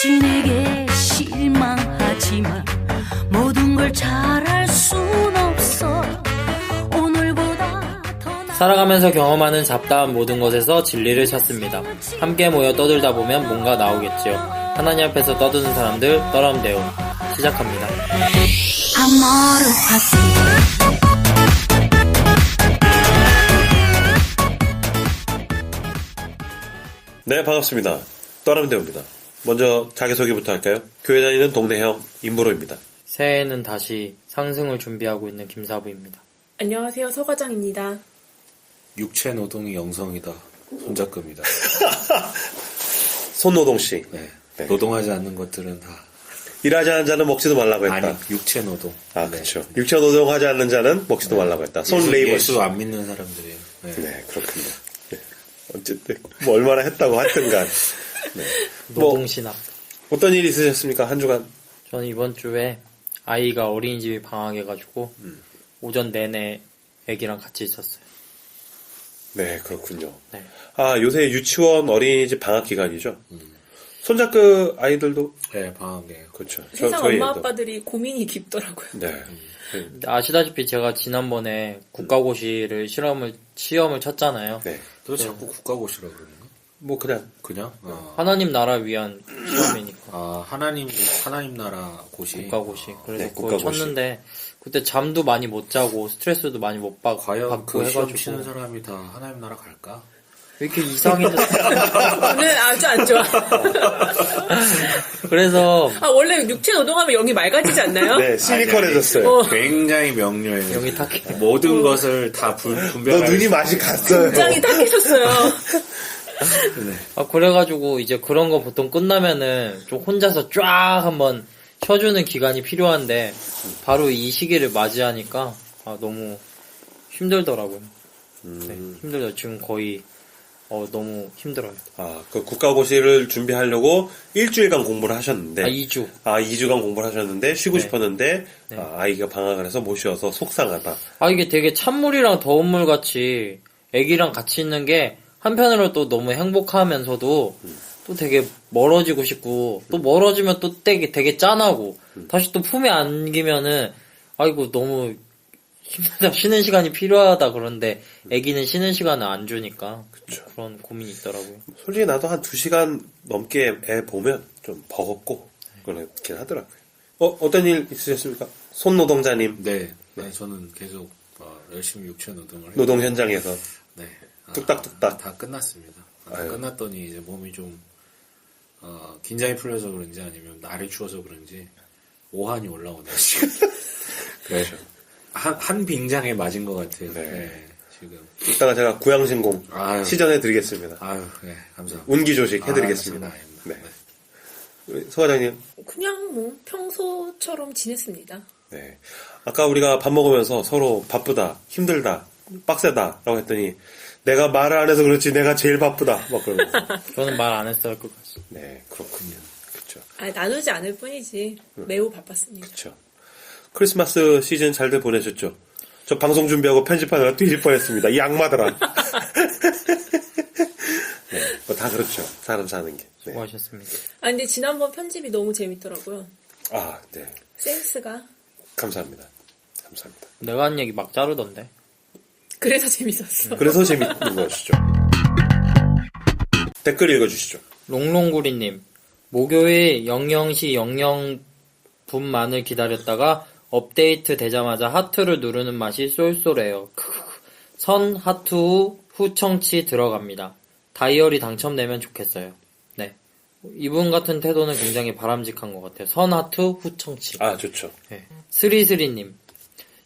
자신에게 실망하지만 모든 걸 잘할 순 없어. 오늘보다 더 살아가면서 경험하는 잡다한 모든 것에서 진리를 찾습니다. 함께 모여 떠들다 보면 뭔가 나오겠지요. 하나님 앞에서 떠드는 사람들 떠람대요. 시작합니다. 아마르 하시. 네, 반갑습니다. 떠람대우입니다. 먼저 자기소개부터 할까요? 교회 다니는 동네형 임브로입니다. 새해에는 다시 상승을 준비하고 있는 김사부입니다. 안녕하세요. 서과장입니다. 육체 노동이 영성이다. 손잡급입니다. 손노동씨. 네. 네. 노동하지 않는 것들은 다 일하지 않는 자는 먹지도 말라고 했다. 아니 육체 노동. 아, 네. 그렇죠. 육체 노동하지 않는 자는 먹지도 말라고 했다. 손 레이버. 예수 안 믿는 사람들이에요. 네. 네, 그렇군요. 네. 어쨌든 뭐 얼마나 했다고 하여튼간. 네. 노동신학. 어떤 일이 있으셨습니까? 한 주간? 저는 이번 주에 아이가 어린이집이 방학해가지고 오전 내내 애기랑 같이 있었어요. 네, 그렇군요. 네. 아, 요새 유치원 어린이집 방학 기간이죠? 손잡그 아이들도 네, 방학이에요. 그렇죠. 세상 저희 엄마 애도. 아빠들이 고민이 깊더라고요. 네. 근데 아시다시피 제가 지난번에 국가고시를 시험을 쳤잖아요. 네. 또 자꾸 국가고시라 그러는 거? 뭐 그냥 그냥? 하나님 나라 위한 시험이니까. 하나님 나라 고시. 국가고시. 그래서 네, 그걸 국가고시. 쳤는데 그때 잠도 많이 못 자고 스트레스도 많이 못 과연 받고 그 시험 해가지고 치는 사람이 다 하나님 나라 갈까? 왜 이렇게 이상해졌어. 저는 아주 안 좋아. 그래서 원래 육체 노동하면 영이 맑아지지 않나요? 네, 시니컬해졌어요. 굉장히 명료해요. 영이 탁해. 모든 것을 다 분별할 너 눈이 맛이 갔어요. 굉장히 탁해졌어요. 그래가지고 이제 그런 거 보통 끝나면은 좀 혼자서 쫙 한번 쉬어주는 기간이 필요한데 바로 이 시기를 맞이하니까 너무 힘들더라고요. 네, 힘들죠. 지금 거의 너무 힘들어요. 아, 그 국가고시를 준비하려고 일주일간 공부를 하셨는데. 2주. 2주간 공부를 하셨는데, 쉬고 네. 싶었는데, 네. 아이가 방학을 해서 못 쉬어서 속상하다. 이게 되게 찬물이랑 더운 물 같이 애기랑 같이 있는 게 한편으로 또 너무 행복하면서도 또 되게 멀어지고 싶고 또 멀어지면 또 되게 짠하고 다시 또 품에 안기면은 아이고 너무 힘들다 쉬는 시간이 필요하다 그런데 애기는 쉬는 시간을 안 주니까 그런 고민이 있더라고요. 솔직히 나도 한 2시간 넘게 애 보면 좀 버겁고, 그렇긴 하더라고요. 어떤 일 있으셨습니까? 손노동자님. 네. 저는 계속 열심히 육체 노동을 해요. 노동 현장에서. 네. 뚝딱뚝딱. 다 끝났습니다. 아유. 끝났더니 이제 몸이 좀 긴장이 풀려서 그런지 아니면 날이 추워서 그런지 오한이 올라오네요 지금. 그렇죠. 한 빙장에 맞은 것 같아요. 네. 네, 지금. 이따가 제가 구양신공 아유. 시전해드리겠습니다. 아유, 네, 감사합니다. 운기조식 해드리겠습니다. 감사합니다. 네. 우리 서과장님. 그냥 뭐 평소처럼 지냈습니다. 네. 아까 우리가 밥 먹으면서 서로 바쁘다, 힘들다, 빡세다 라고 했더니 내가 말을 안 해서 그렇지 내가 제일 바쁘다 막 그러면서. 저는 말 안 했어요 끝까지. 네, 그렇군요. 그렇죠. 나누지 않을 뿐이지 매우 바빴습니다. 그렇죠. 크리스마스 시즌 잘들 보내셨죠? 저 방송 준비하고 편집하느라 뒤질 뻔했습니다. 이 악마들아. 네, 뭐 다 그렇죠. 사람 사는 게. 네. 수고하셨습니다. 근데 지난번 편집이 너무 재밌더라고요. 아, 네. 센스가. 감사합니다. 감사합니다. 내가 한 얘기 막 자르던데. 그래서 재밌었어. 그래서 재밌는 것이죠. 댓글 읽어주시죠. 롱롱구리님, 목요일 00시 00분만을 기다렸다가 업데이트 되자마자 하트를 누르는 맛이 쏠쏠해요. 선 하트 후 청취 들어갑니다. 다이어리 당첨되면 좋겠어요. 네. 이분 같은 태도는 굉장히 바람직한 것 같아요. 선 하트 후 청취. 아, 좋죠. 네. 스리스리님,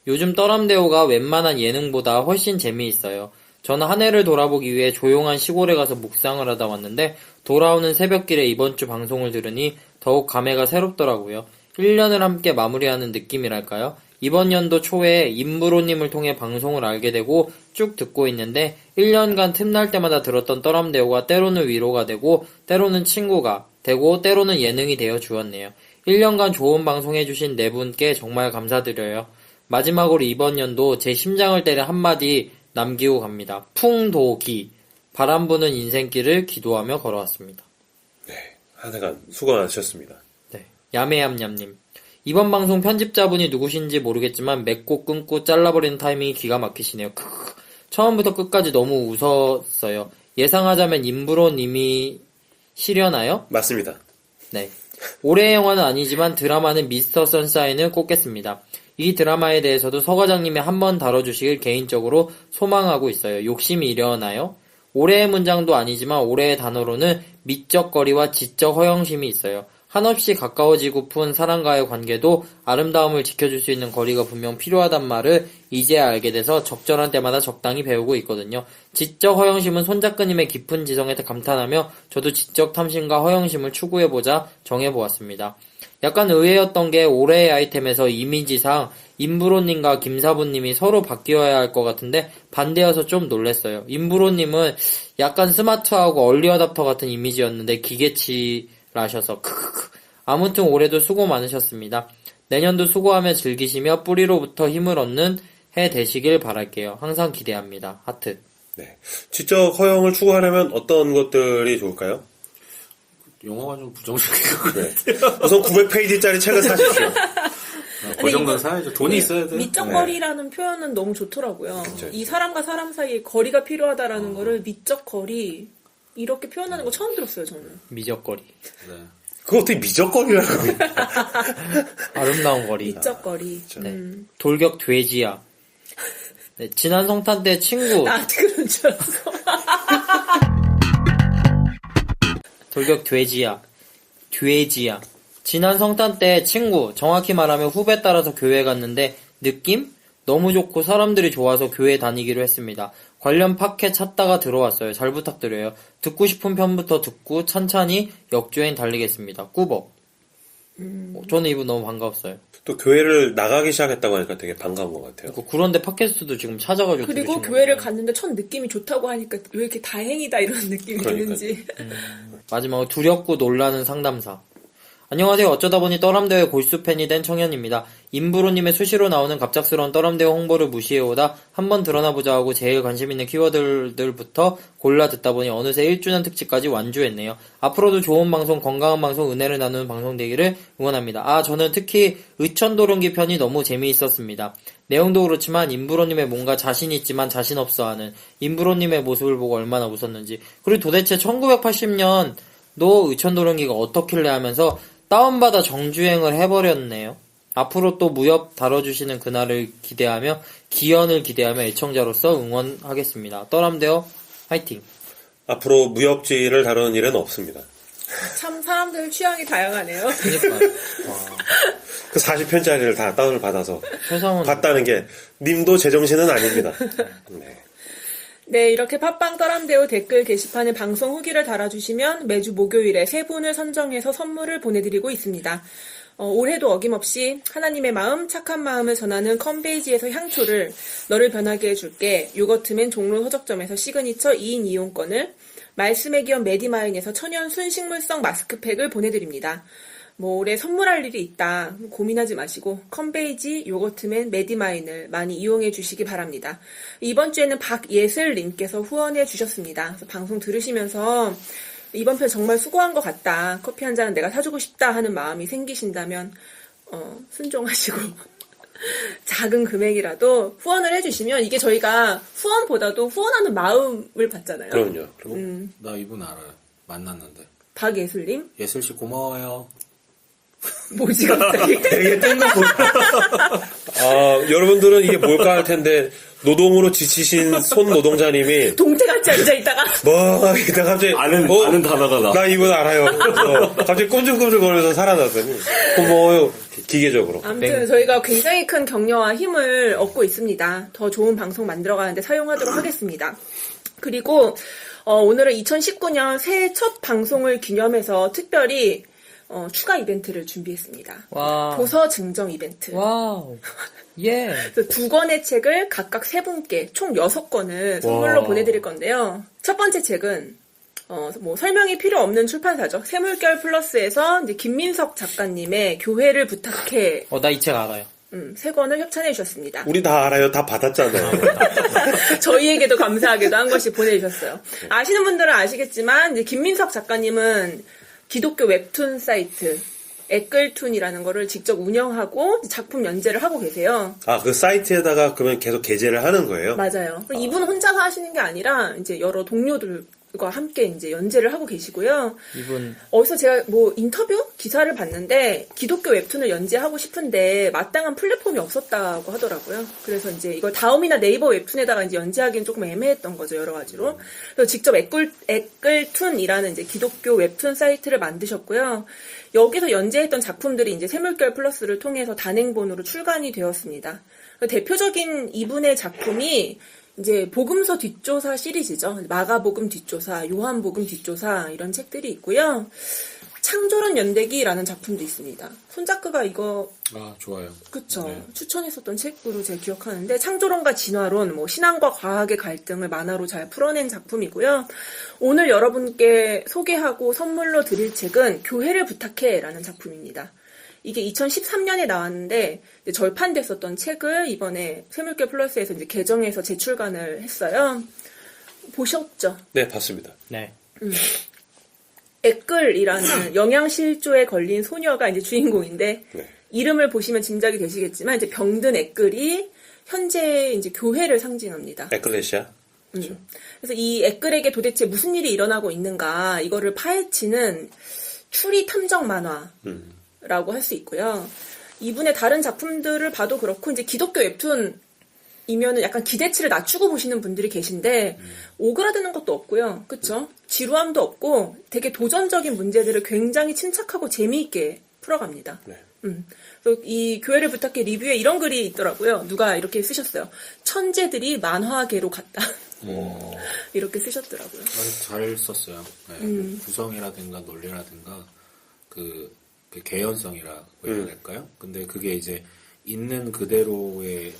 요즘 떠람대오가 웬만한 예능보다 훨씬 재미있어요. 저는 한 해를 돌아보기 위해 조용한 시골에 가서 묵상을 하다 왔는데 돌아오는 새벽길에 이번 주 방송을 들으니 더욱 감회가 새롭더라고요. 1년을 함께 마무리하는 느낌이랄까요? 이번 연도 초에 임브로님을 통해 방송을 알게 되고 쭉 듣고 있는데 1년간 틈날 때마다 들었던 떠람대오가 때로는 위로가 되고 때로는 친구가 되고 때로는 예능이 되어 주었네요. 1년간 좋은 방송 해주신 네 분께 정말 감사드려요. 마지막으로 이번 연도 제 심장을 때려 한마디 남기고 갑니다. 풍도기. 바람 부는 인생길을 기도하며 걸어왔습니다. 네, 하여간 수고 많으셨습니다. 네. 야매얌얌님. 이번 방송 편집자분이 누구신지 모르겠지만 맺고 끊고 잘라버리는 타이밍이 기가 막히시네요. 크크. 처음부터 끝까지 너무 웃었어요. 예상하자면 임브로님이 시려나요? 맞습니다. 네. 올해의 영화는 아니지만 드라마는 미스터 선샤인을 꼽겠습니다. 이 드라마에 대해서도 서 과장님이 한번 다뤄주시길 개인적으로 소망하고 있어요. 욕심이 일어나요? 올해의 문장도 아니지만 올해의 단어로는 미적거리와 지적 허영심이 있어요. 한없이 가까워지고픈 사람과의 관계도 아름다움을 지켜줄 수 있는 거리가 분명 필요하단 말을 이제야 알게 돼서 적절한 때마다 적당히 배우고 있거든요. 지적 허영심은 손작가님의 깊은 지성에 감탄하며 저도 지적 탐심과 허영심을 추구해보자 정해보았습니다. 약간 의외였던 게 올해의 아이템에서 이미지상 임브로님과 김사부님이 서로 바뀌어야 할 것 같은데 반대여서 좀 놀랬어요. 임브로님은 약간 스마트하고 얼리 어답터 같은 이미지였는데 기계치라셔서 크크크. 아무튼 올해도 수고 많으셨습니다. 내년도 수고하며 즐기시며 뿌리로부터 힘을 얻는 해 되시길 바랄게요. 항상 기대합니다. 하트. 네. 지적 허용을 추구하려면 어떤 것들이 좋을까요? 용어가 좀 부정적인 것 네. 같아요. 우선 900페이지짜리 책을 사십시오. 그 정도는 사야죠. 돈이 있어야 돼요. 미적거리라는 표현은 너무 좋더라고요. 그쵸. 이 사람과 사람 사이에 거리가 필요하다라는 거를 미적거리 이렇게 표현하는 거 처음 들었어요, 저는. 미적거리. 네. 그거 어떻게 미적거리라고 해요? 아름다운 거리. 미적거리. 네. 돌격 돼지야. 네, 지난 성탄 때 친구 나한테 그런 줄 알았어. 돌격 돼지야. 돼지야. 지난 성탄 때 친구, 정확히 말하면 후배 따라서 교회 갔는데 느낌? 너무 좋고 사람들이 좋아서 교회 다니기로 했습니다. 관련 팟캐 찾다가 들어왔어요. 잘 부탁드려요. 듣고 싶은 편부터 듣고 찬찬히 역주행 달리겠습니다. 꾸벅. 저는 이분 너무 반가웠어요. 또 교회를 나가기 시작했다고 하니까 되게 반가운 것 같아요. 그런데 팟캐스트도 지금 찾아가지고 그리고 들으신 교회를 거예요. 갔는데 첫 느낌이 좋다고 하니까 왜 이렇게 다행이다 이런 느낌이 그러니까요. 드는지. 마지막으로 두렵고 놀라는 상담사. 안녕하세요. 어쩌다 보니 떠람대회 골수 팬이 된 청년입니다. 임브로님의 수시로 나오는 갑작스러운 떠람대회 홍보를 무시해오다 한번 드러나보자 하고 제일 관심 있는 키워드들부터 골라 듣다 보니 어느새 1주년 특집까지 완주했네요. 앞으로도 좋은 방송, 건강한 방송, 은혜를 나누는 방송 되기를 응원합니다. 저는 특히 의천도롱기 편이 너무 재미있었습니다. 내용도 그렇지만 임브로님의 뭔가 자신 있지만 자신 없어하는 임브로님의 모습을 보고 얼마나 웃었는지, 그리고 도대체 1980년도 의천도롱기가 어떻길래 하면서 다운받아 정주행을 해버렸네요. 앞으로 또 무협 다뤄주시는 그날을 기대하며 기연을 기대하며 애청자로서 응원하겠습니다. 떠람대요 화이팅. 앞으로 무협지를 다루는 일은 없습니다. 참 사람들 취향이 다양하네요. 그러니까 그 40편짜리를 다 다운을 받아서 세상은 봤다는 게 님도 제정신은 아닙니다. 네. 네, 이렇게 팟빵 떠람대오 댓글 게시판에 방송 후기를 달아주시면 매주 목요일에 3분을 선정해서 선물을 보내드리고 있습니다. 올해도 어김없이 하나님의 마음, 착한 마음을 전하는 컴베이지에서 향초를 너를 변하게 해줄게, 요거트맨 종로 서적점에서 시그니처 2인 이용권을, 말씀의 기업 메디마인에서 천연 순식물성 마스크팩을 보내드립니다. 올해 선물할 일이 있다 고민하지 마시고 컴베이지, 요거트맨, 메디마인을 많이 이용해 주시기 바랍니다. 이번 주에는 박예슬님께서 후원해 주셨습니다. 그래서 방송 들으시면서 이번 편 정말 수고한 것 같다, 커피 한 잔은 내가 사주고 싶다 하는 마음이 생기신다면 순종하시고 작은 금액이라도 후원을 해주시면 이게 저희가 후원보다도 후원하는 마음을 받잖아요. 그럼요. 나 이분 알아요. 만났는데. 박예슬님? 예슬씨 고마워요. 뭐지 갑자기? 되게 뜬금포. 여러분들은 이게 뭘까 할 텐데 노동으로 지치신 손 노동자님이 동태같이 앉아있다가 이따 갑자기 아는 단어가 나 이분 알아요. 갑자기 꼼질꼼질 거리면서 살아났더니 고마워요. 기계적으로. 아무튼 저희가 굉장히 큰 격려와 힘을 얻고 있습니다. 더 좋은 방송 만들어가는데 사용하도록 하겠습니다. 그리고 오늘은 2019년 새해 첫 방송을 기념해서 특별히 추가 이벤트를 준비했습니다. 와. 도서 증정 이벤트. 와우. 예. 그래서 2권의 책을 각각 3분께 총 6권을 선물로 보내드릴 건데요. 첫 번째 책은 설명이 필요 없는 출판사죠. 새물결 플러스에서 이제 김민석 작가님의 교회를 부탁해. 나 이 책 알아요. 3권을 협찬해 주셨습니다. 우리 다 알아요. 다 받았잖아요. 저희에게도 감사하게도 한 권씩 보내주셨어요. 아시는 분들은 아시겠지만 이제 김민석 작가님은 기독교 웹툰 사이트 에끌툰이라는 거를 직접 운영하고 작품 연재를 하고 계세요. 아, 그 사이트에다가 그러면 계속 게재를 하는 거예요? 맞아요. 이분 혼자서 하시는 게 아니라 이제 여러 동료들과 함께 이제 연재를 하고 계시고요. 이분 어디서 제가 뭐 인터뷰 기사를 봤는데 기독교 웹툰을 연재하고 싶은데 마땅한 플랫폼이 없었다고 하더라고요. 그래서 이제 이걸 다음이나 네이버 웹툰에다가 이제 연재하기는 조금 애매했던 거죠, 여러 가지로. 그래서 직접 에끌툰이라는 이제 기독교 웹툰 사이트를 만드셨고요. 여기서 연재했던 작품들이 이제 샘물결 플러스를 통해서 단행본으로 출간이 되었습니다. 대표적인 이분의 작품이 이제 복음서 뒷조사 시리즈죠. 마가복음 뒷조사, 요한복음 뒷조사 이런 책들이 있고요. 창조론 연대기라는 작품도 있습니다. 손작가가 이거 아, 좋아요. 그쵸. 네. 추천했었던 책으로 제가 기억하는데, 창조론과 진화론, 뭐, 신앙과 과학의 갈등을 만화로 잘 풀어낸 작품이고요. 오늘 여러분께 소개하고 선물로 드릴 책은 교회를 부탁해 라는 작품입니다. 이게 2013년에 나왔는데, 이제 절판됐었던 책을 이번에 샘물결 플러스에서 이제 개정해서 재출간을 했어요. 보셨죠? 네, 봤습니다. 네. 에끌이라는 영양실조에 걸린 소녀가 이제 주인공인데, 네. 이름을 보시면 짐작이 되시겠지만 이제 병든 에끌이 현재 이제 교회를 상징합니다. 에클레시아? 그래서 이 에끌에게 도대체 무슨 일이 일어나고 있는가 이거를 파헤치는 추리 탐정 만화라고 할 수 있고요. 이분의 다른 작품들을 봐도 그렇고 이제 기독교 웹툰이면은 약간 기대치를 낮추고 보시는 분들이 계신데 오그라드는 것도 없고요. 그렇죠? 지루함도 없고 되게 도전적인 문제들을 굉장히 침착하고 재미있게 풀어갑니다. 네. 그래서 이 교회를 부탁해 리뷰에 이런 글이 있더라고요. 누가 이렇게 쓰셨어요. 천재들이 만화계로 갔다. 이렇게 쓰셨더라고요. 잘 썼어요. 네. 구성이라든가 논리라든가 그 개연성이라고 해야 될까요? 근데 그게 이제 있는 그대로의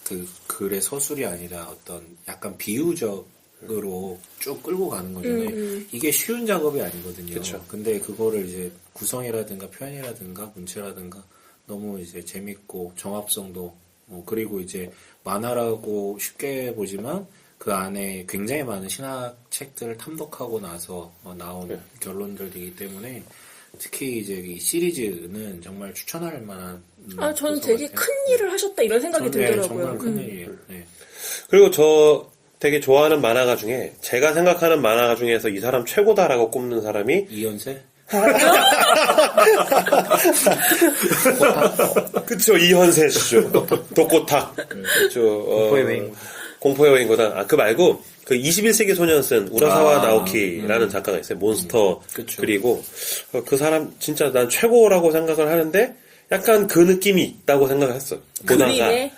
그 글의 서술이 아니라 어떤 약간 비유적으로 쭉 끌고 가는 거잖아요. 이게 쉬운 작업이 아니거든요. 그쵸. 근데 그거를 이제 구성이라든가 표현이라든가 문체라든가 너무 이제 재밌고 정합성도 그리고 이제 만화라고 쉽게 보지만 그 안에 굉장히 많은 신학 책들을 탐독하고 나서 나온 결론들이기 때문에 특히 이제 이 시리즈는 정말 추천할 만한 전 되게 큰 일을 하셨다 이런 생각이 들더라고요. 정말 큰 일이에요. 네. 그리고 저 되게 좋아하는 만화가 중에 제가 생각하는 만화가 중에서 이 사람 최고다라고 꼽는 사람이 이연세? 그쵸, 이현세 씨죠. 독고탁. 공포의 외인고단. 공포의 외인고단. 아, 그 말고 그 21세기 소년 쓴 우라사와 아, 나오키라는 작가가 있어요. 몬스터. 그쵸. 그리고 그 사람 진짜 난 최고라고 생각을 하는데 약간 그 느낌이 있다고 생각을 했어. 보다가. 그림에?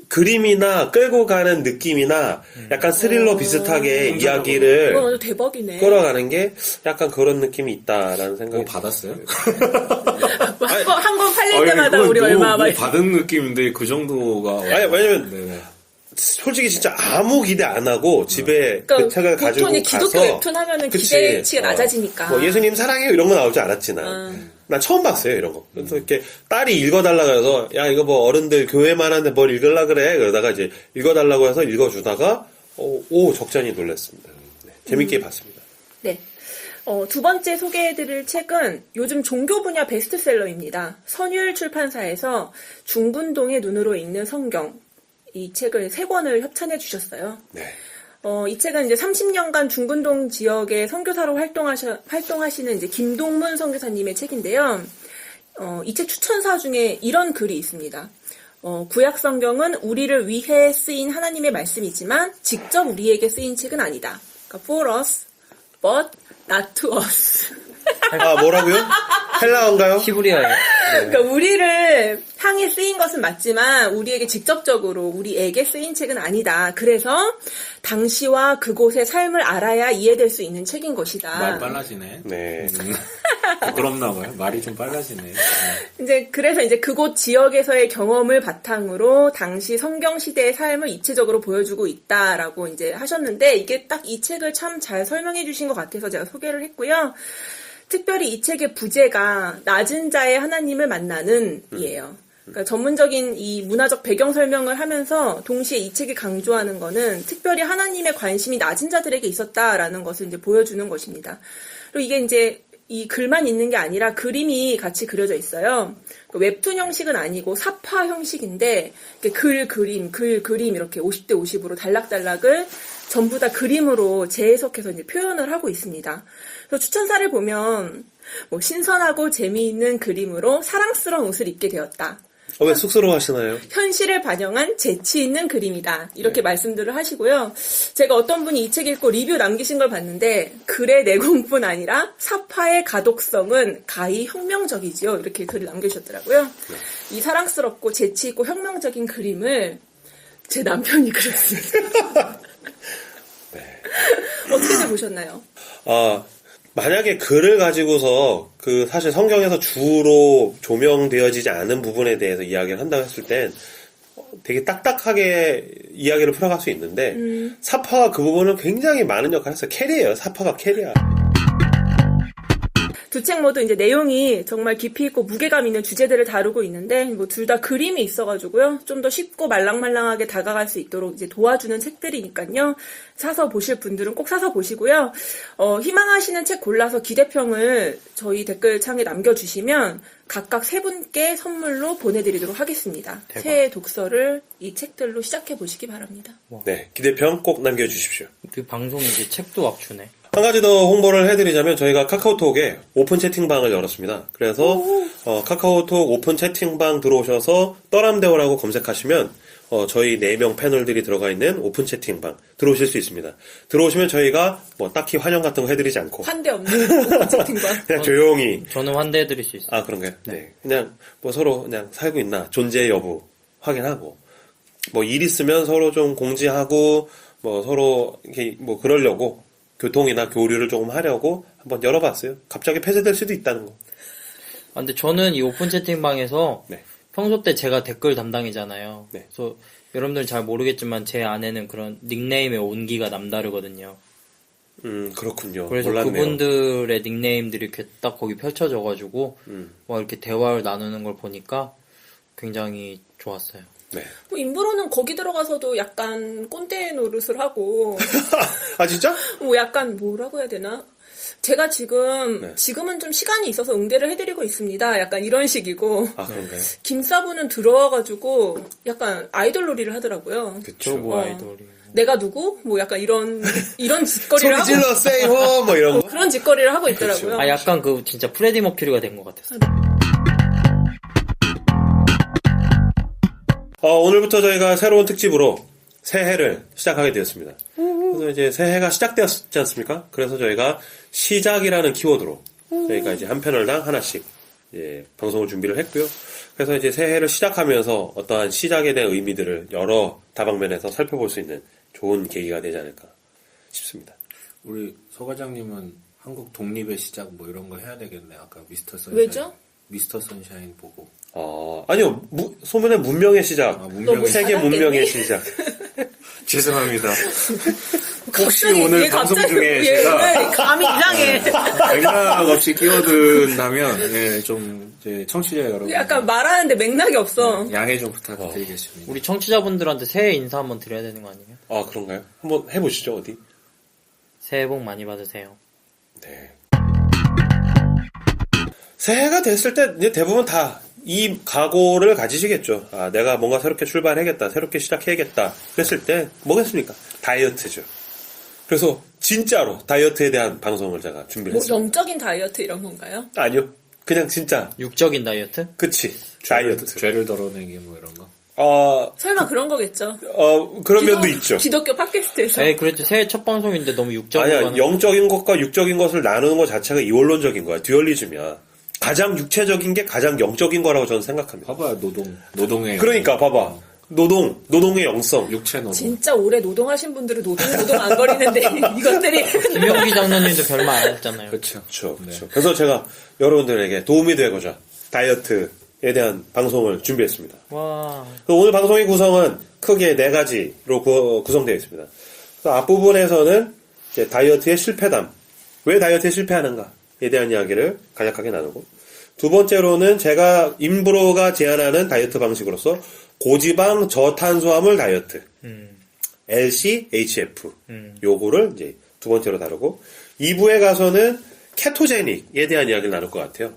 그림이나 끌고 가는 느낌이나 약간 스릴러 비슷하게 이야기를 이건 완전 대박이네. 끌어가는 게 약간 그런 느낌이 있다라는 생각이 받았어요? 한 권 팔릴 때마다 우리 얼마 많이 받은 느낌인데 그 정도가 아니, 왜냐면 네네. 솔직히 진짜 아무 기대 안 하고 집에 그 책을 가지고 보통 가서 기독교 웹툰 하면은 그치. 기대치가 낮아지니까. 뭐 예수님 사랑해요 이런 거 나올 줄 알았지 난 처음 봤어요 이런 거. 그래서 이렇게 딸이 읽어달라고 해서 야 이거 뭐 어른들 교회만 하는데 뭘 읽으려 그래 그러다가 이제 읽어달라고 해서 읽어주다가 오 적잖이 놀랐습니다. 네, 재밌게 봤습니다. 네. 두 번째 소개해드릴 책은 요즘 종교 분야 베스트셀러입니다. 선율 출판사에서 중분동의 눈으로 읽는 성경 이 책을 3권을 협찬해 주셨어요. 네. 이 책은 이제 30년간 중분동 지역의 선교사로 활동하시는 이제 김동문 선교사님의 책인데요. 이 책 추천사 중에 이런 글이 있습니다. 구약 성경은 우리를 위해 쓰인 하나님의 말씀이지만 직접 우리에게 쓰인 책은 아니다. 그러니까 for us, but not to us. 아 뭐라고요? 헬라어인가요? 히브리어예요. 그러니까 우리를 향해 쓰인 것은 맞지만 우리에게 직접적으로 우리에게 쓰인 책은 아니다. 그래서 당시와 그곳의 삶을 알아야 이해될 수 있는 책인 것이다. 말 빨라지네. 네. 부끄럽나 봐요. 말이 좀 빨라지네. 이제 그래서 이제 그곳 지역에서의 경험을 바탕으로 당시 성경 시대의 삶을 입체적으로 보여주고 있다라고 이제 하셨는데 이게 딱 이 책을 참 잘 설명해 주신 것 같아서 제가 소개를 했고요. 특별히 이 책의 부제가 낮은 자의 하나님을 만나는 이에요. 그러니까 전문적인 이 문화적 배경 설명을 하면서 동시에 이 책이 강조하는 거는 특별히 하나님의 관심이 낮은 자들에게 있었다라는 것을 이제 보여주는 것입니다. 그리고 이게 이제 이 글만 있는 게 아니라 그림이 같이 그려져 있어요. 웹툰 형식은 아니고 사파 형식인데 글, 그림 이렇게 50대 50으로 단락단락을 전부 다 그림으로 재해석해서 이제 표현을 하고 있습니다. 그래서 추천사를 보면 뭐 신선하고 재미있는 그림으로 사랑스러운 옷을 입게 되었다. 왜 쑥스러워하시나요? 현실을 반영한 재치 있는 그림이다. 이렇게 말씀들을 하시고요. 제가 어떤 분이 이 책 읽고 리뷰 남기신 걸 봤는데 글의 내공뿐 아니라 사파의 가독성은 가히 혁명적이지요. 이렇게 글을 남겨주셨더라고요. 이 사랑스럽고 재치 있고 혁명적인 그림을 제 남편이 그렸습니다. 어떻게들 보셨나요? 만약에 글을 가지고서 사실 성경에서 주로 조명되어지지 않은 부분에 대해서 이야기를 한다고 했을 땐 되게 딱딱하게 이야기를 풀어갈 수 있는데 사파가 그 부분은 굉장히 많은 역할을 했어요. 캐리예요. 사파가 캐리야. 두 책 모두 이제 내용이 정말 깊이 있고 무게감 있는 주제들을 다루고 있는데 뭐 둘 다 그림이 있어가지고요. 좀 더 쉽고 말랑말랑하게 다가갈 수 있도록 이제 도와주는 책들이니까요. 사서 보실 분들은 꼭 사서 보시고요. 희망하시는 책 골라서 기대평을 저희 댓글창에 남겨주시면 각각 세 분께 선물로 보내드리도록 하겠습니다. 대박. 새해 독서를 이 책들로 시작해 보시기 바랍니다. 네, 기대평 꼭 남겨주십시오. 그 방송이 이제 책도 막 주네. 한 가지 더 홍보를 해드리자면 저희가 카카오톡에 오픈 채팅방을 열었습니다. 그래서 카카오톡 오픈 채팅방 들어오셔서 떠람대오라고 검색하시면 저희 4명 패널들이 들어가 있는 오픈 채팅방 들어오실 수 있습니다. 들어오시면 저희가 뭐 딱히 환영 같은 거 해드리지 않고 환대 없는 채팅방. 그냥 조용히 저는 환대해드릴 수 있어요. 그런가요? 네. 그냥 뭐 서로 그냥 살고 있나 존재 여부 확인하고 뭐 일 있으면 서로 좀 공지하고 뭐 서로 이렇게 뭐 그러려고 교통이나 교류를 조금 하려고 한번 열어봤어요. 갑자기 폐쇄될 수도 있다는 거. 근데 저는 이 오픈 채팅방에서 네. 평소 때 제가 댓글 담당이잖아요. 네. 그래서 여러분들 잘 모르겠지만 제 안에는 그런 닉네임의 온기가 남다르거든요. 그렇군요. 그래서 몰랐네요. 그분들의 닉네임들이 이렇게 딱 거기 펼쳐져가지고 막 이렇게 대화를 나누는 걸 보니까 굉장히 좋았어요. 네. 뭐 인부로는 거기 들어가서도 약간 꼰대 노릇을 하고 아 진짜? 뭐 약간 뭐라고 해야 되나? 제가 지금은 좀 시간이 있어서 응대를 해드리고 있습니다. 약간 이런 식이고. 그런가요? 김사부는 들어와가지고 약간 아이돌 놀이를 하더라고요. 저 뭐 아이돌이. 내가 누구? 뭐 약간 이런 짓거리를 소리 하고. 질러 세이호 뭐 이런 거. 그런 짓거리를 하고 있더라고요. 약간 진짜 프레디 머큐리가 된 것 같았어요. 오늘부터 저희가 새로운 특집으로 새해를 시작하게 되었습니다. 그래서 이제 새해가 시작되었지 않습니까? 그래서 저희가 시작이라는 키워드로 저희가 이제 한 패널당 하나씩 방송을 준비를 했고요. 그래서 이제 새해를 시작하면서 어떠한 시작에 대한 의미들을 여러 다방면에서 살펴볼 수 있는 좋은 계기가 되지 않을까 싶습니다. 우리 서 과장님은 한국 독립의 시작 뭐 이런 거 해야 되겠네. 아까 미스터 선샤인. 왜죠? 미스터 선샤인 보고. 아니요. 소문의 문명의 시작. 문명의 세계 문명의 시작. 죄송합니다. 혹시 갑자기, 오늘 얘 방송 갑자기 중에 얘 제가 감이 이상해. 맥락 없이 끼어든다면 좀 이제 청취자 여러분 약간 말하는데 맥락이 없어. 양해 좀 부탁드리겠습니다. 우리 청취자분들한테 새해 인사 한번 드려야 되는 거 아니에요? 그런가요? 한번 해보시죠, 어디? 새해 복 많이 받으세요. 네. 새해가 됐을 때 이제 대부분 다 이 각오를 가지시겠죠. 내가 뭔가 새롭게 출발해야겠다, 새롭게 시작해야겠다. 그랬을 때 뭐겠습니까? 다이어트죠. 그래서 진짜로 다이어트에 대한 방송을 제가 준비를 뭐 했습니다. 영적인 다이어트 이런 건가요? 아니요. 그냥 진짜 육적인 다이어트? 그치. 다이어트. 죄를 덜어내기 뭐 이런 거. 설마 그런 거겠죠. 그런 면도 있죠. 기독교 팟캐스트에서. 그래도 새해 첫 방송인데 너무 육적으로 아니야, 가는 영적인 것과 육적인 것을 나누는 것 자체가 이원론적인 거야. 듀얼리즘이야. 가장 육체적인 게 가장 영적인 거라고 저는 생각합니다. 봐봐요, 노동의. 그러니까 봐봐. 노동의 영성. 육체 노동. 진짜 오래 노동하신 분들은 노동 안 거리는데 이것들이 김영기 장로님도 별말 안 했잖아요. 그렇죠. 그렇죠. 그래서 제가 여러분들에게 도움이 되고자 다이어트에 대한 방송을 준비했습니다. 와. 오늘 방송의 구성은 크게 4가지로 구성되어 있습니다. 그래서 앞부분에서는 이제 다이어트의 실패담, 왜 다이어트에 실패하는가에 대한 이야기를 간략하게 나누고, 두 번째로는 제가 임브로가 제안하는 다이어트 방식으로서 고지방 저탄수화물 다이어트, LCHF 요거를 이제 두 번째로 다루고, 2부에 가서는 케토제닉에 대한 이야기를 나눌 것 같아요.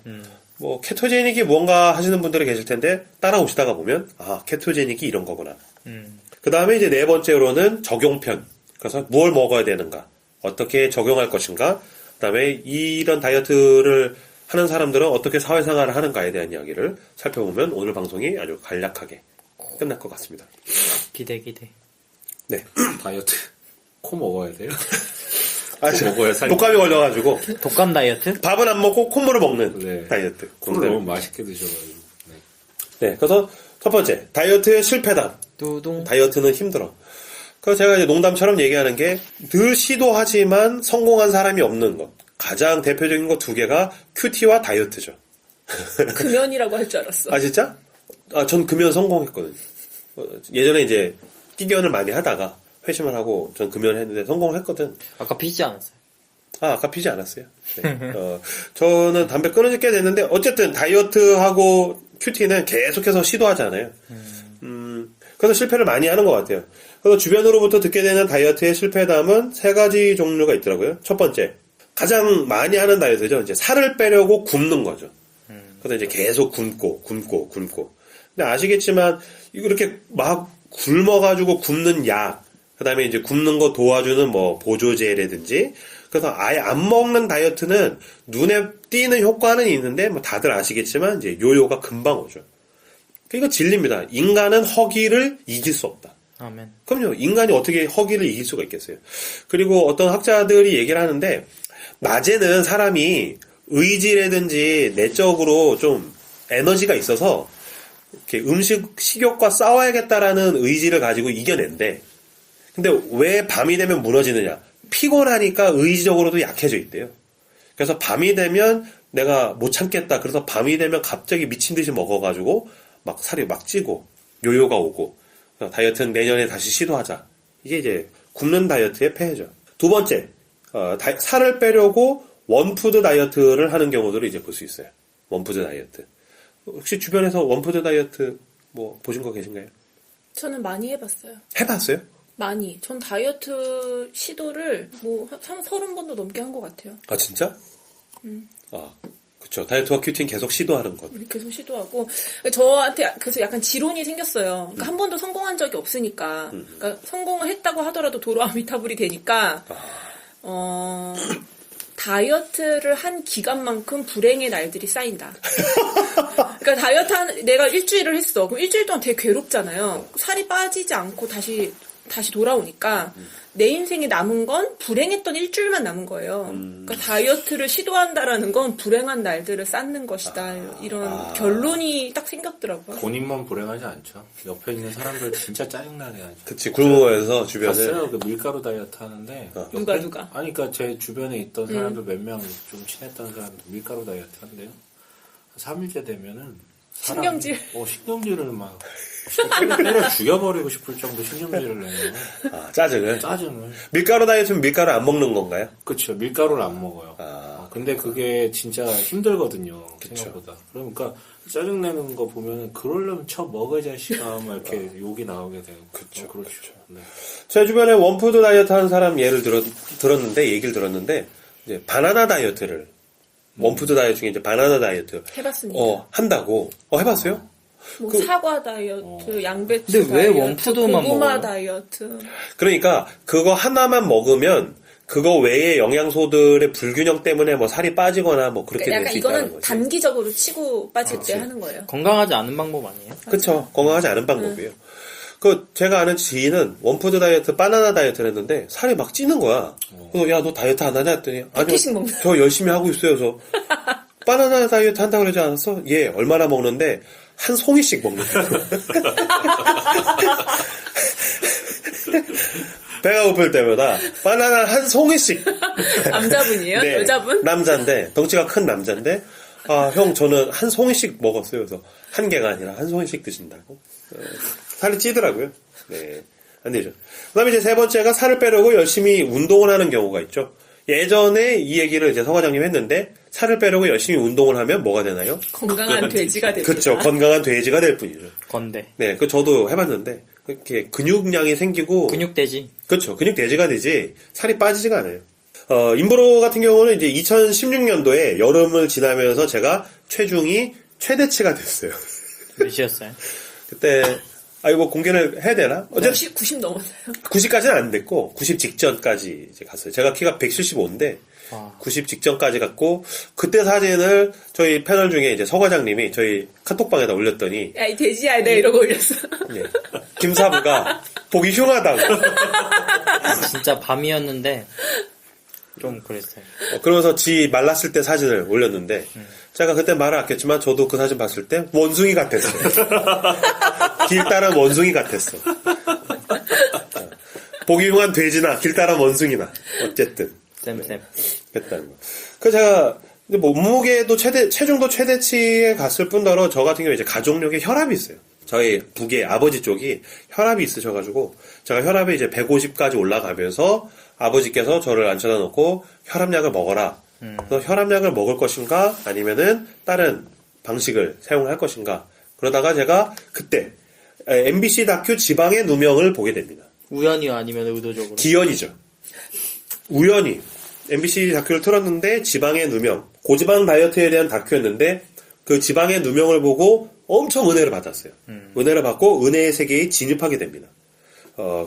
뭐 케토제닉이 뭔가 하시는 분들이 계실 텐데 따라오시다가 보면 아 케토제닉이 이런 거구나. 그 다음에 이제 네 번째로는 적용편. 그래서 무엇 먹어야 되는가, 어떻게 적용할 것인가, 그 다음에 이런 다이어트를 하는 사람들은 어떻게 사회생활을 하는가에 대한 이야기를 살펴보면 오늘 방송이 아주 간략하게 끝날 것 같습니다. 기대. 네. 다이어트 코 먹어야 돼요? 아, 먹어야 살. 독감이 걸려가지고 독감 다이어트? 밥은 안 먹고 콧물을 먹는 네. 다이어트. 코를 너무 맛있게 드셔가지고. 네. 네. 그래서 첫 번째 다이어트의 실패담. 두둥. 다이어트는 힘들어. 그래서 제가 이제 농담처럼 얘기하는 게 늘 시도하지만 성공한 사람이 없는 것. 가장 대표적인 것 두 개가 큐티와 다이어트죠. 금연이라고 할 줄 알았어. 아 진짜? 아 전 금연 성공했거든요. 예전에 이제 끼견을 많이 하다가 회심을 하고 전 금연을 했는데 성공했거든. 아까 피지 않았어요. 아 아까 피지 않았어요. 네. 저는 담배 끊은 지 꽤 됐는데 어쨌든 다이어트하고 큐티는 계속해서 시도하잖아요. 그래서 실패를 많이 하는 것 같아요. 그래서 주변으로부터 듣게 되는 다이어트의 실패담은 세 가지 종류가 있더라고요. 첫 번째, 가장 많이 하는 다이어트죠. 이제 살을 빼려고 굶는 거죠. 그래서 이제 계속 굶고. 근데 아시겠지만 이렇게 막 굶어가지고 굶는 약, 그다음에 이제 굶는 거 도와주는 뭐 보조제라든지, 그래서 아예 안 먹는 다이어트는 눈에 띄는 효과는 있는데 뭐 다들 아시겠지만 이제 요요가 금방 오죠. 이거 진리입니다. 인간은 허기를 이길 수 없다. 아멘. 그럼요. 인간이 어떻게 허기를 이길 수가 있겠어요. 그리고 어떤 학자들이 얘기를 하는데 낮에는 사람이 의지라든지 내적으로 좀 에너지가 있어서 이렇게 식욕과 싸워야겠다라는 의지를 가지고 이겨낸대. 근데 왜 밤이 되면 무너지느냐? 피곤하니까 의지적으로도 약해져 있대요. 그래서 밤이 되면 내가 못 참겠다. 그래서 밤이 되면 갑자기 미친 듯이 먹어가지고 막 살이 막 찌고 요요가 오고 다이어트는 내년에 다시 시도하자. 이게 이제 굶는 다이어트의 폐해죠. 두 번째, 살을 빼려고 원푸드 다이어트를 하는 경우들을 이제 볼 수 있어요. 원푸드 다이어트. 혹시 주변에서 원푸드 다이어트 뭐 보신 거 계신가요? 저는 많이 해봤어요. 해봤어요? 많이. 전 다이어트 시도를 뭐 한 30번도 넘게 한 것 같아요. 아 진짜? 아 그렇죠. 다이어트와 큐티는 계속 시도하는 것. 우리 계속 시도하고 저한테 그래서 약간 지론이 생겼어요. 그러니까 한 번도 성공한 적이 없으니까. 그러니까 성공을 했다고 하더라도 도로아미타불이 되니까 다이어트를 한 기간만큼 불행의 날들이 쌓인다. 그러니까 내가 일주일을 했어. 그럼 일주일 동안 되게 괴롭잖아요. 살이 빠지지 않고 다시 돌아오니까 내 인생에 남은 건 불행했던 일주일만 남은 거예요. 그러니까 다이어트를 시도한다라는 건 불행한 날들을 쌓는 것이다. 이런 결론이 딱 생겼더라고요. 본인만 불행하지 않죠. 옆에 있는 사람들 진짜 짜증나게 하죠. 그치, 굶어서 주변에. 봤어요. 그 밀가루 다이어트 하는데. 누가? 아니, 그니까 제 주변에 있던 사람들 몇 명 좀 친했던 사람들 밀가루 다이어트 한대요. 3일째 되면은. 신경질. 신경질을 막. 때려 죽여버리고 싶을 정도 신경질을 내요. 아, 짜증을? 짜증을. 밀가루 다이어트는 밀가루 안 먹는 건가요? 그쵸. 밀가루를 안 먹어요. 근데 그게 진짜 힘들거든요. 그쵸. 생각보다. 그러니까 짜증내는 거 보면 그러려면 먹어 자식아 막 이렇게 욕이 나오게 되고. 그렇죠. 네. 제 주변에 원푸드 다이어트 하는 사람 얘기를 들었는데 이제 바나나 다이어트를 원푸드 다이어트 중에 이제 바나나 다이어트 해봤습니다. 한다고. 해봤어요? 뭐 사과 다이어트, 양배추 근데 왜 다이어트, 원푸드만 고구마 먹어요? 다이어트. 그러니까 그거 하나만 먹으면 그거 외에 영양소들의 불균형 때문에 뭐 살이 빠지거나 뭐 그렇게 될 약간 수 있다는 이거는 거지. 단기적으로 치고 빠질 때 하는 거예요. 건강하지 않은 방법 아니에요? 그쵸. 건강하지 않은 방법이에요. 제가 아는 지인은 원푸드 다이어트, 바나나 다이어트를 했는데 살이 막 찌는 거야. 그래서 야, 너 다이어트 안 하냐 했더니 아니요, 개씩 먹는 저 열심히 하고 있어요. 그래서 바나나 다이어트 한다고 그러지 않았어? 예, 얼마나 먹는데 한 송이씩 먹는 거야. 배가 고플 때마다 바나나 한 송이씩. 남자분이에요? 네, 여자분? 남자인데 덩치가 큰 남자인데 형 저는 한 송이씩 먹었어요. 그래서 한 개가 아니라 한 송이씩 드신다고. 살이 찌더라고요. 네, 안 되죠. 그다음에 이제 세 번째가 살을 빼려고 열심히 운동을 하는 경우가 있죠. 예전에 이 얘기를 이제 서 과장님 했는데 살을 빼려고 열심히 운동을 하면 뭐가 되나요? 건강한 돼지가 됩니다. 그렇죠. 건강한 돼지가 될 뿐이죠. 건대. 네, 저도 해봤는데 그렇게 근육량이 생기고 근육돼지. 그렇죠. 근육 돼지가 되지 살이 빠지지가 않아요. 인브로 같은 경우는 이제 2016년도에 여름을 지나면서 제가 체중이 최대치가 됐어요. 몇이었어요? 그때, 이거 공개를 해야 되나? 어쨌든 90 넘었어요. 90까지는 안 됐고, 90 직전까지 이제 갔어요. 제가 키가 175인데, 와. 90 직전까지 갔고, 그때 사진을 저희 패널 중에 이제 서 과장님이 저희 카톡방에다 올렸더니, 야, 이 돼지야, 내가 이러고 올렸어. 예, 김사부가 보기 흉하다고. 진짜 밤이었는데 좀 그랬어요. 그러면서 지 말랐을 때 사진을 올렸는데, 제가 그때 말을 아꼈지만 저도 그 사진 봤을 때 원숭이 같았어요. 길 따른 원숭이 같았어. 보기 흉한 돼지나 길 따른 원숭이나 어쨌든 쌤. 그랬다는 거. 그 제가 근데 몸무게도 체중도 최대치에 갔을 뿐더러 저 같은 경우에 이제 가족력에 혈압이 있어요. 저희 북의 아버지 쪽이 혈압이 있으셔가지고 제가 혈압이 이제 150까지 올라가면서 아버지께서 저를 앉혀다 놓고 혈압약을 먹어라. 그래서 혈압약을 먹을 것인가 아니면은 다른 방식을 사용할 것인가. 그러다가 제가 그때 MBC 다큐 지방의 누명을 보게 됩니다. 우연이요 아니면 의도적으로? 기연이죠. 우연히 MBC 다큐를 틀었는데 지방의 누명, 고지방 다이어트에 대한 다큐였는데 그 지방의 누명을 보고 엄청 은혜를 받았어요. 은혜를 받고 은혜의 세계에 진입하게 됩니다.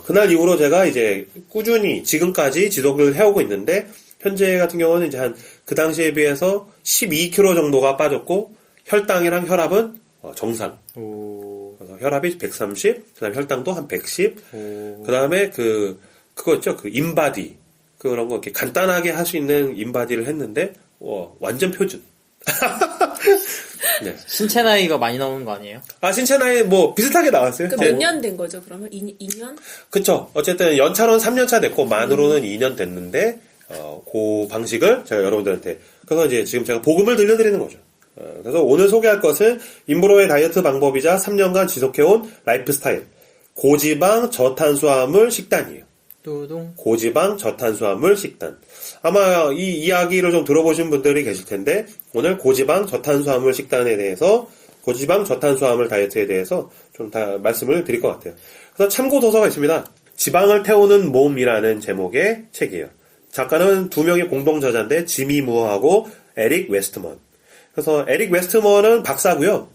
그날 이후로 제가 이제 꾸준히 지금까지 지속을 해오고 있는데 현재 같은 경우는 이제 그 당시에 비해서 12kg 정도가 빠졌고 혈당이랑 혈압은 정상. 오. 그래서 혈압이 130, 그다음에 혈당도 한 110. 오. 그다음에 그거 있죠. 그 인바디. 그런 거 이렇게 간단하게 할 수 있는 인바디를 했는데 완전 표준. 네. 신체 나이가 많이 나오는 거 아니에요? 신체 나이 뭐 비슷하게 나왔어요. 그 몇 년 된 거죠, 그러면? 2년? 그쵸. 어쨌든 연차로는 3년차 됐고 만으로는 2년 됐는데 그 방식을 제가 여러분들한테 그래서 이제 지금 제가 복음을 들려드리는 거죠. 그래서 오늘 소개할 것은 인브로의 다이어트 방법이자 3년간 지속해온 라이프 스타일 고지방 저탄수화물 식단이에요. 뚜둥. 고지방 저탄수화물 식단. 아마 이 이야기를 좀 들어보신 분들이 계실 텐데 오늘 고지방 저탄수화물 식단에 대해서 고지방 저탄수화물 다이어트에 대해서 좀 다 말씀을 드릴 것 같아요. 그래서 참고 도서가 있습니다. 지방을 태우는 몸이라는 제목의 책이에요. 작가는 두 명의 공동 저자인데 지미 무어하고 에릭 웨스트먼. 그래서 에릭 웨스트먼은 박사고요.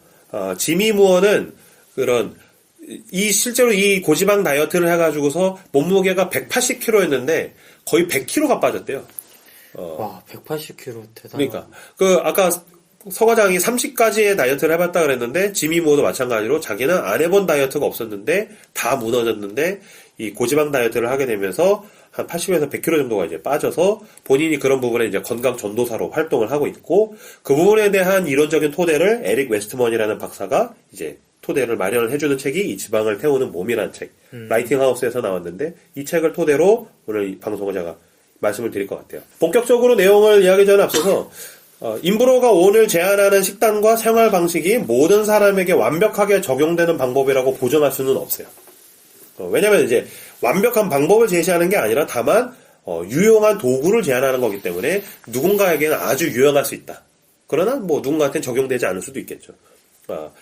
지미 무어는 실제로 이 고지방 다이어트를 해가지고서 몸무게가 180kg였는데 거의 100kg가 빠졌대요. 와, 180kg 대단하다. 그러니까 아까 서 과장이 30가지의 다이어트를 해봤다 그랬는데 지미 무어도 마찬가지로 자기는 안 해본 다이어트가 없었는데 다 무너졌는데 이 고지방 다이어트를 하게 되면서 한 80에서 100kg 정도가 이제 빠져서 본인이 그런 부분에 이제 건강 전도사로 활동을 하고 있고 그 부분에 대한 이론적인 토대를 에릭 웨스트먼이라는 박사가 이제 토대를 마련을 해주는 책이 이 지방을 태우는 몸이라는 책 라이팅 하우스에서 나왔는데 이 책을 토대로 오늘 이 방송을 제가 말씀을 드릴 것 같아요. 본격적으로 내용을 이야기 전에 앞서서 인브로가 오늘 제안하는 식단과 생활 방식이 모든 사람에게 완벽하게 적용되는 방법이라고 보장할 수는 없어요. 왜냐면 이제 완벽한 방법을 제시하는 게 아니라 다만 유용한 도구를 제안하는 거기 때문에 누군가에게는 아주 유용할 수 있다. 그러나 뭐 누군가한테는 적용되지 않을 수도 있겠죠.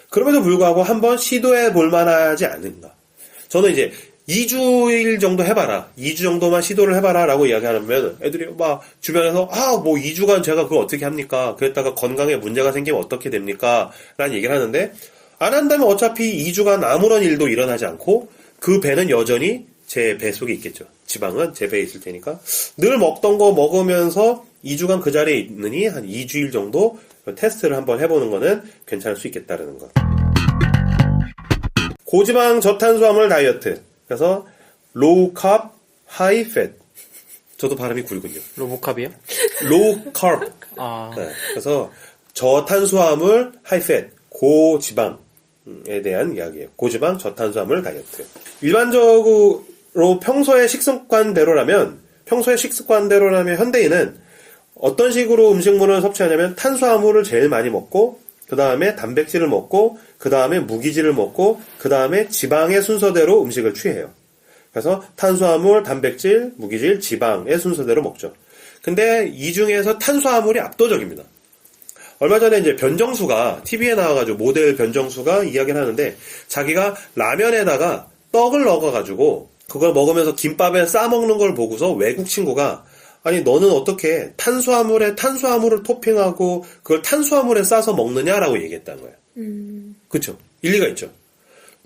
그럼에도 불구하고 한번 시도해 볼 만하지 않은가. 저는 이제 2주일 정도 해봐라. 2주 정도만 시도를 해봐라. 라고 이야기하면 애들이 막 주변에서 뭐 2주간 제가 그걸 어떻게 합니까? 그랬다가 건강에 문제가 생기면 어떻게 됩니까? 라는 얘기를 하는데 안 한다면 어차피 2주간 아무런 일도 일어나지 않고 그 배는 여전히 제 배 속에 있겠죠. 지방은 제 배에 있을 테니까 늘 먹던 거 먹으면서 2주간 그 자리에 있느니 한 2주일 정도 테스트를 한번 해보는 거는 괜찮을 수 있겠다라는 거. 고지방 저탄수화물 다이어트. 그래서 low carb, high fat. 저도 발음이 굵군요. 로보캅이요? low carb. 네, 그래서 저탄수화물, high fat, 고지방에 대한 이야기예요. 고지방 저탄수화물 다이어트. 일반적으로 평소의 식습관대로라면 현대인은 어떤 식으로 음식물을 섭취하냐면 탄수화물을 제일 많이 먹고 그 다음에 단백질을 먹고 그 다음에 무기질을 먹고 그 다음에 지방의 순서대로 음식을 취해요. 그래서 탄수화물, 단백질, 무기질, 지방의 순서대로 먹죠. 근데 이 중에서 탄수화물이 압도적입니다. 얼마 전에 이제 변정수가 TV에 나와가지고 모델 변정수가 이야기를 하는데 자기가 라면에다가 떡을 넣어가지고 그걸 먹으면서 김밥에 싸 먹는 걸 보고서 외국 친구가 아니 너는 어떻게 탄수화물에 탄수화물을 토핑하고 그걸 탄수화물에 싸서 먹느냐라고 얘기했다는 거예요. 그렇죠? 일리가 있죠.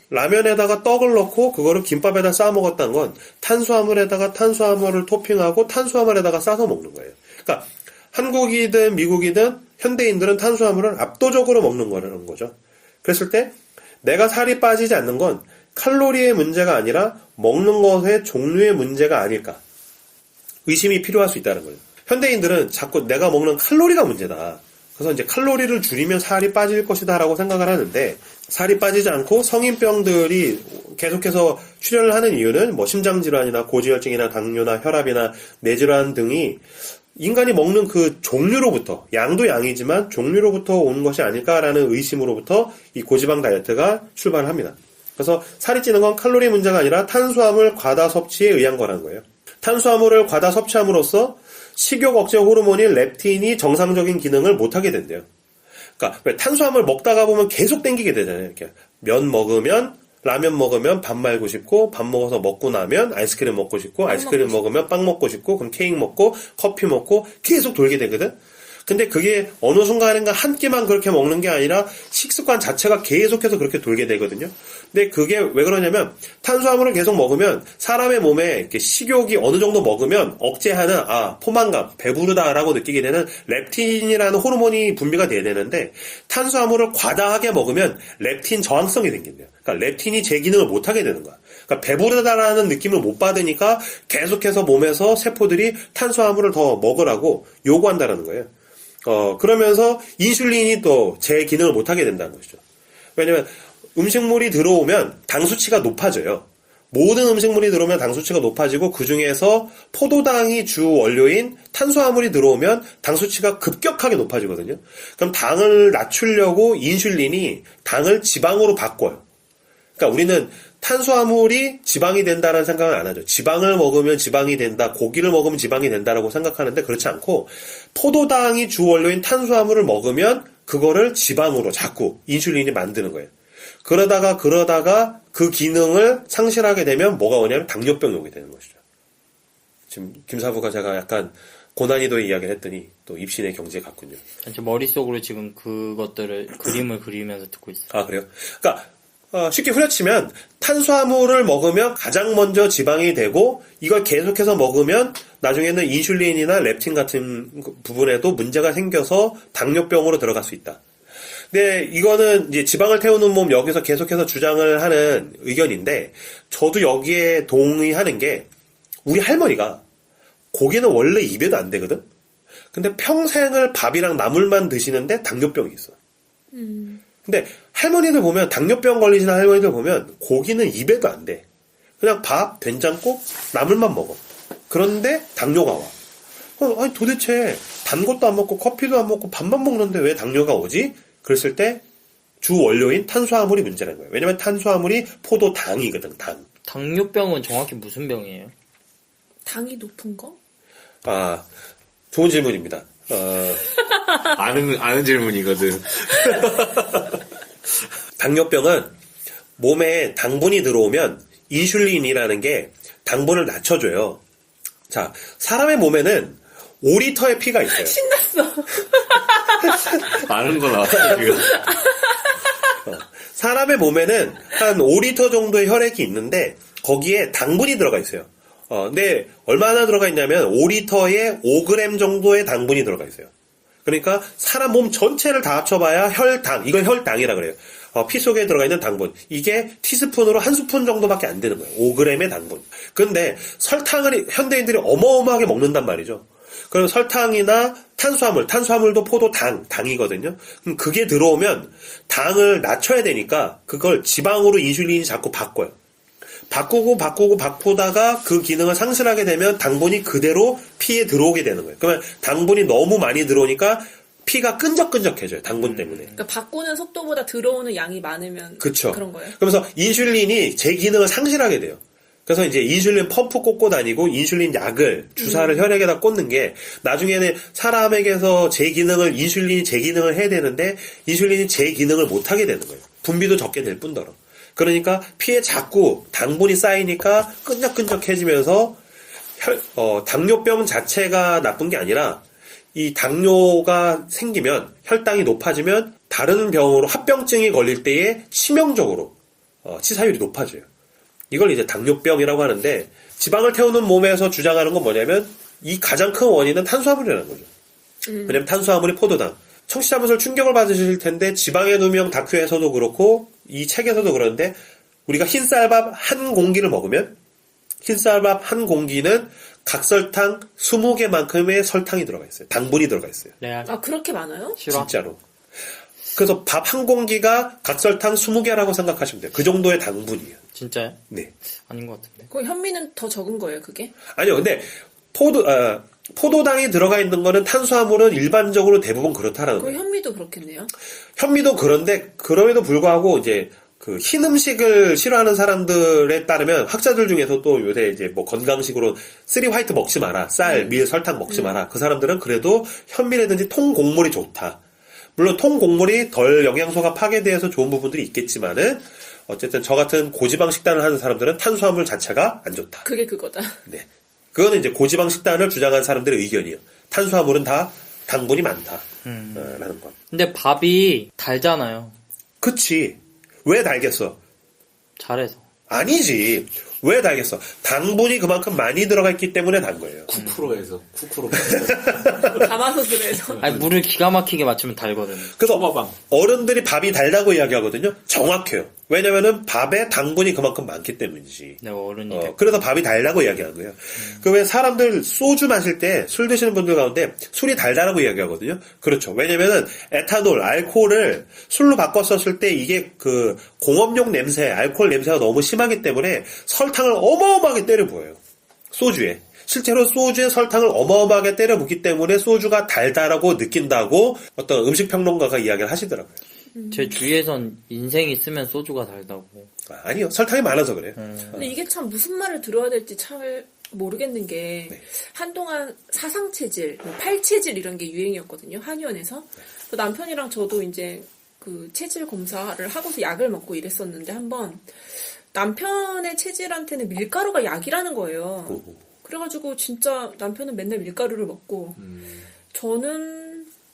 라면에다가 떡을 넣고 그거를 김밥에다 싸 먹었다는 건 탄수화물에다가 탄수화물을 토핑하고 탄수화물에다가 싸서 먹는 거예요. 그러니까 한국이든 미국이든 현대인들은 탄수화물을 압도적으로 먹는 거라는 거죠. 그랬을 때 내가 살이 빠지지 않는 건 칼로리의 문제가 아니라 먹는 것의 종류의 문제가 아닐까. 의심이 필요할 수 있다는 거예요. 현대인들은 자꾸 내가 먹는 칼로리가 문제다. 그래서 이제 칼로리를 줄이면 살이 빠질 것이다 라고 생각을 하는데 살이 빠지지 않고 성인병들이 계속해서 출현을 하는 이유는 뭐 심장질환이나 고지혈증이나 당뇨나 혈압이나 뇌질환 등이 인간이 먹는 그 종류로부터 양도 양이지만 종류로부터 온 것이 아닐까라는 의심으로부터 이 고지방 다이어트가 출발을 합니다. 그래서 살이 찌는 건 칼로리 문제가 아니라 탄수화물 과다 섭취에 의한 거라는 거예요. 탄수화물을 과다 섭취함으로써 식욕 억제 호르몬인 렙틴이 정상적인 기능을 못하게 된대요. 그러니까 탄수화물 먹다가 보면 계속 땡기게 되잖아요. 이렇게 면 먹으면 라면 먹으면 밥 말고 싶고 밥 먹어서 먹고 나면 아이스크림 먹고 싶고 아이스크림 먹으면 빵 먹고 싶고 그럼 케이크 먹고 커피 먹고 계속 돌게 되거든. 근데 그게 어느 순간인가 한 끼만 그렇게 먹는 게 아니라 식습관 자체가 계속해서 그렇게 돌게 되거든요. 근데 그게 왜 그러냐면 탄수화물을 계속 먹으면 사람의 몸에 이렇게 식욕이 어느 정도 먹으면 억제하는 포만감, 배부르다라고 느끼게 되는 렙틴이라는 호르몬이 분비가 돼야 되는데 탄수화물을 과다하게 먹으면 렙틴 저항성이 생긴대요. 그러니까 렙틴이 제 기능을 못하게 되는 거야. 그러니까 배부르다라는 느낌을 못 받으니까 계속해서 몸에서 세포들이 탄수화물을 더 먹으라고 요구한다라는 거예요. 그러면서 인슐린이 또 제 기능을 못하게 된다는 것이죠. 왜냐면 음식물이 들어오면 당 수치가 높아져요. 모든 음식물이 들어오면 당 수치가 높아지고 그 중에서 포도당이 주 원료인 탄수화물이 들어오면 당 수치가 급격하게 높아지거든요. 그럼 당을 낮추려고 인슐린이 당을 지방으로 바꿔요. 그러니까 우리는 탄수화물이 지방이 된다라는 생각을 안 하죠. 지방을 먹으면 지방이 된다, 고기를 먹으면 지방이 된다라고 생각하는데 그렇지 않고 포도당이 주 원료인 탄수화물을 먹으면 그거를 지방으로 자꾸 인슐린이 만드는 거예요. 그러다가 그 기능을 상실하게 되면 뭐가 오냐면 당뇨병이 오게 되는 것이죠. 지금 김사부가 제가 약간 고난이도의 이야기를 했더니 또 입신의 경지에 갔군요. 제 머릿속으로 지금 그것들을 그림을 그리면서 듣고 있어요. 아, 그래요? 그러니까 쉽게 후려치면 탄수화물을 먹으면 가장 먼저 지방이 되고 이걸 계속해서 먹으면 나중에는 인슐린이나 렙틴 같은 부분에도 문제가 생겨서 당뇨병으로 들어갈 수 있다. 근데 이거는 이제 지방을 태우는 몸 여기서 계속해서 주장을 하는 의견인데 저도 여기에 동의하는 게 우리 할머니가 고기는 원래 입에도 안 되거든? 근데 평생을 밥이랑 나물만 드시는데 당뇨병이 있어. 근데 할머니들 보면 당뇨병 걸리시는 할머니들 보면 고기는 입에도 안 돼. 그냥 밥, 된장국, 나물만 먹어. 그런데 당뇨가 와. 아니 도대체 단 것도 안 먹고 커피도 안 먹고 밥만 먹는데 왜 당뇨가 오지? 그랬을 때 주 원료인 탄수화물이 문제라는 거예요. 왜냐면 탄수화물이 포도당이거든. 당. 당뇨병은 정확히 무슨 병이에요? 당이 높은 거? 좋은 질문입니다. 아는 질문이거든. 당뇨병은 몸에 당분이 들어오면 인슐린이라는 게 당분을 낮춰줘요. 자, 사람의 몸에는 5리터의 피가 있어요. 신났어. 아는 거 나왔어, 지금. 사람의 몸에는 한 5리터 정도의 혈액이 있는데 거기에 당분이 들어가 있어요. 근데 얼마나 들어가 있냐면 5리터에 5g 정도의 당분이 들어가 있어요. 그러니까 사람 몸 전체를 다 합쳐봐야 혈당, 이걸 혈당이라 그래요. 피 속에 들어가 있는 당분. 이게 티스푼으로 한 스푼 정도밖에 안 되는 거예요. 5g의 당분. 근데 설탕을 현대인들이 어마어마하게 먹는단 말이죠. 그럼 설탕이나 탄수화물도 당이거든요. 그럼 그게 들어오면 당을 낮춰야 되니까 그걸 지방으로 인슐린이 자꾸 바꿔요. 바꾸다가 그 기능을 상실하게 되면 당분이 그대로 피에 들어오게 되는 거예요. 그러면 당분이 너무 많이 들어오니까 피가 끈적끈적해져요. 당분 때문에. 그러니까 바꾸는 속도보다 들어오는 양이 많으면 그쵸. 그런 거예요? 그러면서 인슐린이 제 기능을 상실하게 돼요. 그래서 이제 인슐린 펌프 꽂고 다니고 인슐린 약을 주사를 혈액에다 꽂는 게 나중에는 사람에게서 인슐린이 제 기능을 해야 되는데 인슐린이 제 기능을 못하게 되는 거예요. 분비도 적게 될 뿐더러. 그러니까 피에 자꾸 당분이 쌓이니까 끈적끈적해지면서 당뇨병 자체가 나쁜 게 아니라 이 당뇨가 생기면 혈당이 높아지면 다른 병으로 합병증이 걸릴 때에 치명적으로 치사율이 높아져요. 이걸 이제 당뇨병이라고 하는데 지방을 태우는 몸에서 주장하는 건 뭐냐면 이 가장 큰 원인은 탄수화물이라는 거죠. 왜냐면 탄수화물이 포도당. 청취자분들 충격을 받으실 텐데 지방의 누명 다큐에서도 그렇고 이 책에서도 그러는데 우리가 흰쌀밥 한 공기를 먹으면 흰쌀밥 한 공기는 각설탕 20개만큼의 설탕이 들어가 있어요. 당분이 들어가 있어요. 레알. 아, 그렇게 많아요? 싫어. 진짜로. 그래서 밥 한 공기가 각설탕 20개라고 생각하시면 돼요. 그 정도의 당분이에요. 진짜요? 네. 아닌 것 같은데. 그 현미는 더 적은 거예요, 그게? 아니요, 근데 포도당이 들어가 있는 거는 탄수화물은 일반적으로 대부분 그렇다라는 그럼 거예요. 현미도 그렇겠네요. 현미도 그런데 그럼에도 불구하고 이제 그 흰 음식을 싫어하는 사람들에 따르면 학자들 중에서 또 요새 이제 뭐 건강식으로 쓰리 화이트 먹지 마라, 쌀, 밀, 설탕 먹지 마라. 그 사람들은 그래도 현미라든지 통곡물이 좋다. 물론 통곡물이 덜 영양소가 파괴돼서 좋은 부분들이 있겠지만은 어쨌든 저 같은 고지방 식단을 하는 사람들은 탄수화물 자체가 안 좋다. 그게 그거다. 네. 그거는 이제 고지방 식단을 주장하는 사람들의 의견이에요. 탄수화물은 다 당분이 많다. 라는 것. 근데 밥이 달잖아요. 그치. 왜 달겠어? 잘해서. 아니지. 왜 달겠어? 당분이 그만큼 많이 들어가 있기 때문에 단 거예요. 9%에서 9%. 가마솥으로 아니, 물을 기가 막히게 맞추면 달거든요. 그래서 초밥왕. 어른들이 밥이 달다고 이야기하거든요. 정확해요. 왜냐면은 밥에 당분이 그만큼 많기 때문이지. 내가 어른이 됐고. 그래서 밥이 달다고 이야기하는 거예요. 그 왜 사람들 소주 마실 때 술 드시는 분들 가운데 술이 달다라고 이야기하거든요. 그렇죠. 왜냐면은 에탄올, 알코올을 술로 바꿨었을 때 이게 그 공업용 냄새, 알코올 냄새가 너무 심하기 때문에 설탕을 어마어마하게 때려 부어요. 소주에. 실제로 소주에 설탕을 어마어마하게 때려 붓기 때문에 소주가 달다라고 느낀다고 어떤 음식평론가가 이야기를 하시더라고요. 제 주위에선 인생 있으면 소주가 달다고. 아니요. 설탕이 많아서 그래요. 근데 이게 참 무슨 말을 들어야 될지 참 모르겠는 게 한동안 사상체질, 팔체질 이런 게 유행이었거든요. 한의원에서. 남편이랑 저도 이제 그 체질 검사를 하고서 약을 먹고 이랬었는데 한번 남편의 체질한테는 밀가루가 약이라는 거예요. 그래가지고 진짜 남편은 맨날 밀가루를 먹고 저는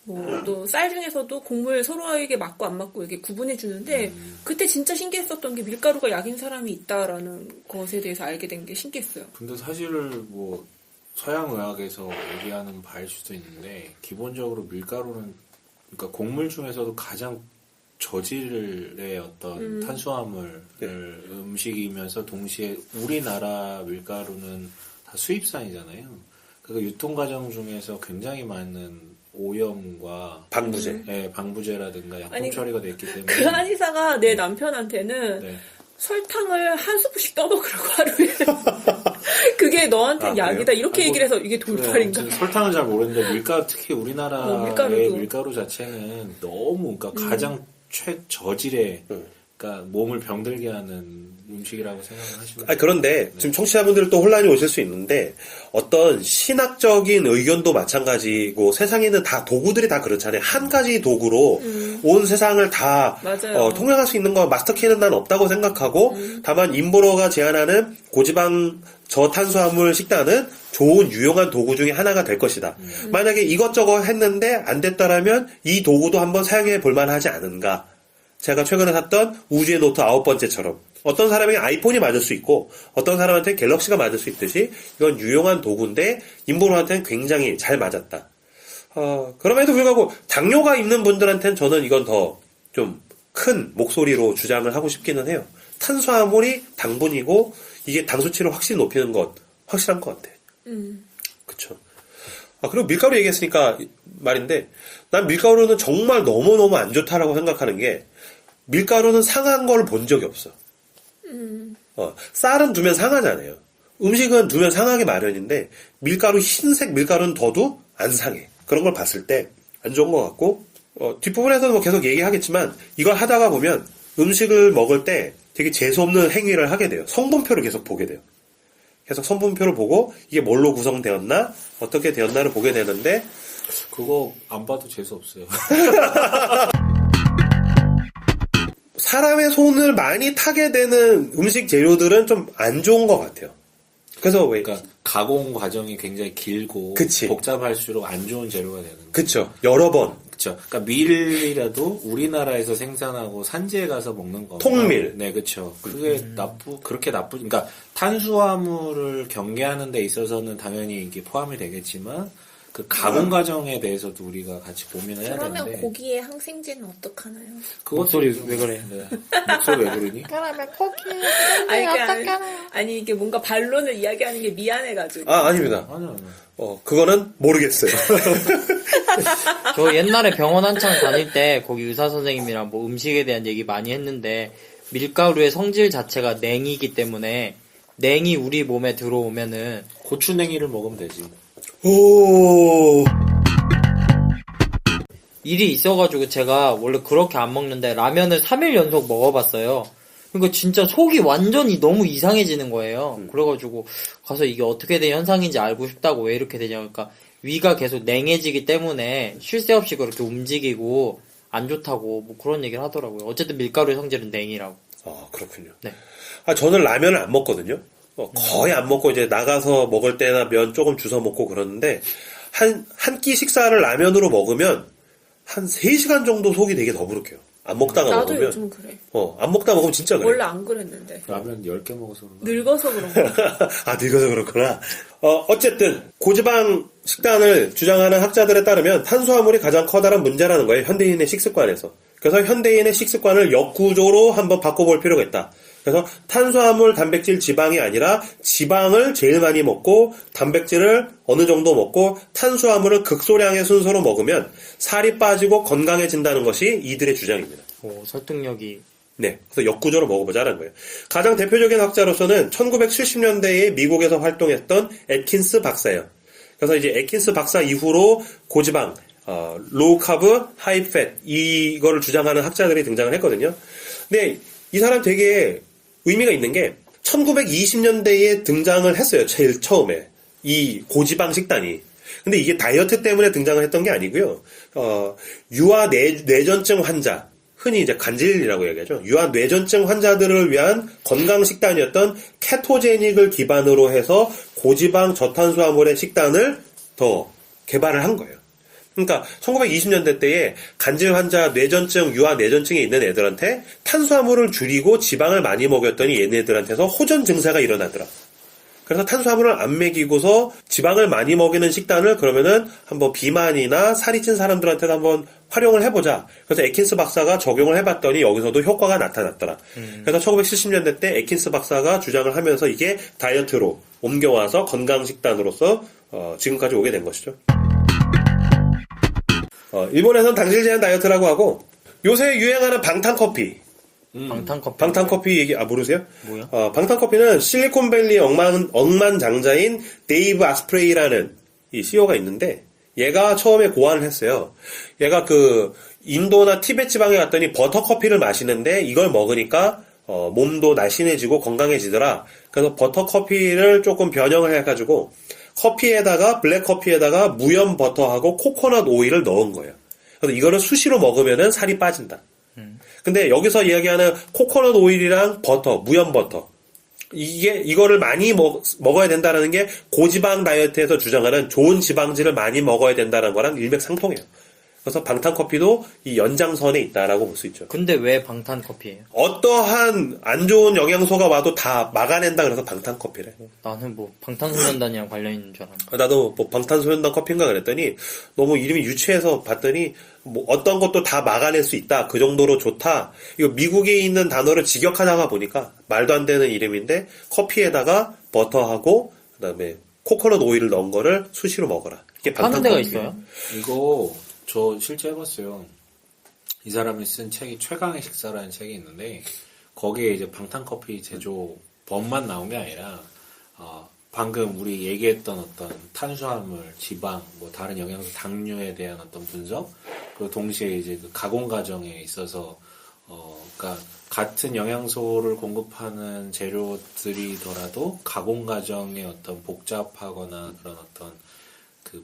뭐 또 쌀 중에서도 곡물 서로에게 맞고 안 맞고 이게 구분해 주는데 그때 진짜 신기했었던 게 밀가루가 약인 사람이 있다라는 것에 대해서 알게 된 게 신기했어요. 근데 사실 뭐 서양 의학에서 얘기하는 바일 수도 있는데 기본적으로 밀가루는 그러니까 곡물 중에서도 가장 저질의 어떤 탄수화물 음식이면서 동시에 우리나라 밀가루는 다 수입산이잖아요. 그러니까 유통 과정 중에서 굉장히 많은 오염과 방부제. 네, 방부제라든가 약품 아니, 처리가 됐기 때문에 그 한의사가 내 남편한테는 네. 설탕을 한 스푼씩 떠먹으라고 하루에 그게 너한테 아, 약이다 그래요? 이렇게 얘기를 해서 이게 돌팔인가? 네, 설탕은 잘 모르는데 밀가루 특히 우리나라의 밀가루도. 밀가루 자체는 너무 그러니까 가장 최저질의 그러니까 몸을 병들게 하는 음식이라고 생각을 하시면 돼요. 그런데 지금 청취자분들 또 혼란이 오실 수 있는데 어떤 신학적인 의견도 마찬가지고 세상에 있는 다 도구들이 다 그렇잖아요. 한 가지 도구로 온 세상을 다 맞아요. 통용할 수 있는 거 마스터키는 난 없다고 생각하고 다만 인보로가 제안하는 고지방 저탄수화물 식단은 좋은 유용한 도구 중에 하나가 될 것이다. 만약에 이것저것 했는데 안 됐다라면 이 도구도 한번 사용해 볼 만하지 않은가. 제가 최근에 샀던 우주의 노트 9번째처럼 어떤 사람에게 아이폰이 맞을 수 있고 어떤 사람한테는 갤럭시가 맞을 수 있듯이 이건 유용한 도구인데 인보로한테는 굉장히 잘 맞았다. 그럼에도 불구하고 당뇨가 있는 분들한테는 저는 이건 더 좀 큰 목소리로 주장을 하고 싶기는 해요. 탄수화물이 당분이고 이게 당 수치를 확실히 높이는 것 확실한 것 같아. 그쵸. 그리고 밀가루 얘기했으니까 말인데 난 밀가루는 정말 너무너무 안 좋다라고 생각하는 게 밀가루는 상한 걸 본 적이 없어. 쌀은 두면 상하잖아요. 음식은 두면 상하기 마련인데 밀가루 흰색 밀가루는 둬도 안 상해. 그런 걸 봤을 때 안 좋은 것 같고 뒷부분에서는 뭐 계속 얘기하겠지만 이걸 하다가 보면 음식을 먹을 때 되게 재수없는 행위를 하게 돼요. 성분표를 계속 보게 돼요. 계속 성분표를 보고 이게 뭘로 구성되었나 어떻게 되었나를 보게 되는데 그거 안 봐도 재수 없어요. 사람의 손을 많이 타게 되는 음식 재료들은 좀 안 좋은 것 같아요. 그래서 왜 그러니까 가공 과정이 굉장히 길고 그치. 복잡할수록 안 좋은 재료가 되는 거죠. 그쵸 여러 번 그렇죠. 그러니까 밀이라도 우리나라에서 생산하고 산지에 가서 먹는 거. 통밀. 네, 그렇죠. 그게 그렇게 그러니까 탄수화물을 경계하는 데 있어서는 당연히 이게 포함이 되겠지만 그 가공 과정에 대해서도 우리가 같이 고민을 해야 그러면 되는데. 고기의 항생제는 어떡하나요? 목소리 왜 그래? 네. 목소리 왜 그러니? 그러면 고기 아니, 어떻게 아니 이게 뭔가 반론을 이야기하는 게 미안해가지고. 아닙니다. 아니요. 그거는 모르겠어요. 저 옛날에 병원 한창 다닐 때 거기 의사 선생님이랑 뭐 음식에 대한 얘기 많이 했는데 밀가루의 성질 자체가 냉이기 때문에 냉이 우리 몸에 들어오면은 고추냉이를 먹으면 되지. 오 일이 있어가지고 제가 원래 그렇게 안 먹는데 라면을 3일 연속 먹어봤어요. 그러니까 진짜 속이 완전히 너무 이상해지는 거예요. 그래가지고 가서 이게 어떻게 된 현상인지 알고 싶다고 왜 이렇게 되냐. 그러니까 위가 계속 냉해지기 때문에 쉴 새 없이 그렇게 움직이고 안 좋다고 뭐 그런 얘기를 하더라고요. 어쨌든 밀가루의 성질은 냉이라고. 그렇군요. 네. 저는 라면을 안 먹거든요. 거의 안 먹고 이제 나가서 먹을 때나 면 조금 주워 먹고 그러는데 한 끼 식사를 라면으로 먹으면 한 3시간 정도 속이 되게 더부룩해요. 안 먹다가 나도 먹으면. 요즘 그래. 안 먹다 먹으면 진짜 그래. 원래 안 그랬는데. 라면 10개 먹어서 그런가? 늙어서 그런 거. 늙어서 그렇구나. 어쨌든 고지방 식단을 주장하는 학자들에 따르면 탄수화물이 가장 커다란 문제라는 거예요. 현대인의 식습관에서. 그래서 현대인의 식습관을 역구조로 한번 바꿔볼 필요가 있다. 그래서 탄수화물, 단백질, 지방이 아니라 지방을 제일 많이 먹고 단백질을 어느 정도 먹고 탄수화물을 극소량의 순서로 먹으면 살이 빠지고 건강해진다는 것이 이들의 주장입니다. 설득력이. 네, 그래서 역구조로 먹어보자는 거예요. 가장 대표적인 학자로서는 1970년대에 미국에서 활동했던 애킨스 박사예요. 그래서 이제 애킨스 박사 이후로 고지방, 로우 카브, 하이 팻 이거를 주장하는 학자들이 등장을 했거든요. 근데 이 사람 되게 의미가 있는 게 1920년대에 등장을 했어요. 제일 처음에 이 고지방 식단이. 근데 이게 다이어트 때문에 등장을 했던 게 아니고요. 유아 뇌전증 환자, 흔히 이제 간질이라고 얘기하죠. 유아 뇌전증 환자들을 위한 건강 식단이었던 케토제닉을 기반으로 해서 고지방 저탄수화물의 식단을 더 개발을 한 거예요. 그러니까 1920년대 때에 간질 환자, 뇌전증, 유아 뇌전증에 있는 애들한테 탄수화물을 줄이고 지방을 많이 먹였더니 얘네들한테서 호전 증세가 일어나더라. 그래서 탄수화물을 안 먹이고서 지방을 많이 먹이는 식단을 그러면은 한번 비만이나 살이 찐 사람들한테도 한번 활용을 해보자. 그래서 애킨스 박사가 적용을 해봤더니 여기서도 효과가 나타났더라. 그래서 1970년대 때 애킨스 박사가 주장을 하면서 이게 다이어트로 옮겨와서 건강 식단으로서 지금까지 오게 된 것이죠. 일본에서는 당질 제한 다이어트라고 하고 요새 유행하는 방탄커피. 방탄커피 얘기 모르세요? 뭐야? 방탄커피는 실리콘밸리 억만장자인 데이브 아스프레이라는 이 CEO가 있는데 얘가 처음에 고안을 했어요. 얘가 그 인도나 티베트 지방에 갔더니 버터커피를 마시는데 이걸 먹으니까 몸도 날씬해지고 건강해지더라. 그래서 버터커피를 조금 변형을 해가지고 커피에다가 블랙커피에다가 무염 버터하고 코코넛 오일을 넣은 거예요. 그래서 이거를 수시로 먹으면은 살이 빠진다. 근데 여기서 이야기하는 코코넛 오일이랑 버터, 무염 버터 이거를 많이 먹어야 된다는 게 고지방 다이어트에서 주장하는 좋은 지방질을 많이 먹어야 된다는 거랑 일맥상통해요. 그래서 방탄커피도 이 연장선에 있다라고 볼 수 있죠. 근데 왜 방탄커피예요? 어떠한 안 좋은 영양소가 와도 다 막아낸다 그래서 방탄커피래. 나는 뭐 방탄소년단이랑 관련 있는 줄 알았는데. 나도 뭐 방탄소년단 커피인가 그랬더니 너무 이름이 유치해서 봤더니 뭐 어떤 것도 다 막아낼 수 있다. 그 정도로 좋다. 이거 미국에 있는 단어를 직역하다가 보니까 말도 안 되는 이름인데 커피에다가 버터하고 그다음에 코코넛 오일을 넣은 거를 수시로 먹어라. 이게 파는 데가 방탄커피예요. 있어요? 이거 저 실제 해봤어요. 이 사람이 쓴 책이 최강의 식사라는 책이 있는데 거기에 이제 방탄커피 제조법만 나온 게 아니라 방금 우리 얘기했던 어떤 탄수화물, 지방, 뭐 다른 영양소, 당류에 대한 어떤 분석 그리고 동시에 이제 그 가공 과정에 있어서 그러니까 같은 영양소를 공급하는 재료들이더라도 가공 과정에 어떤 복잡하거나 그런 어떤 그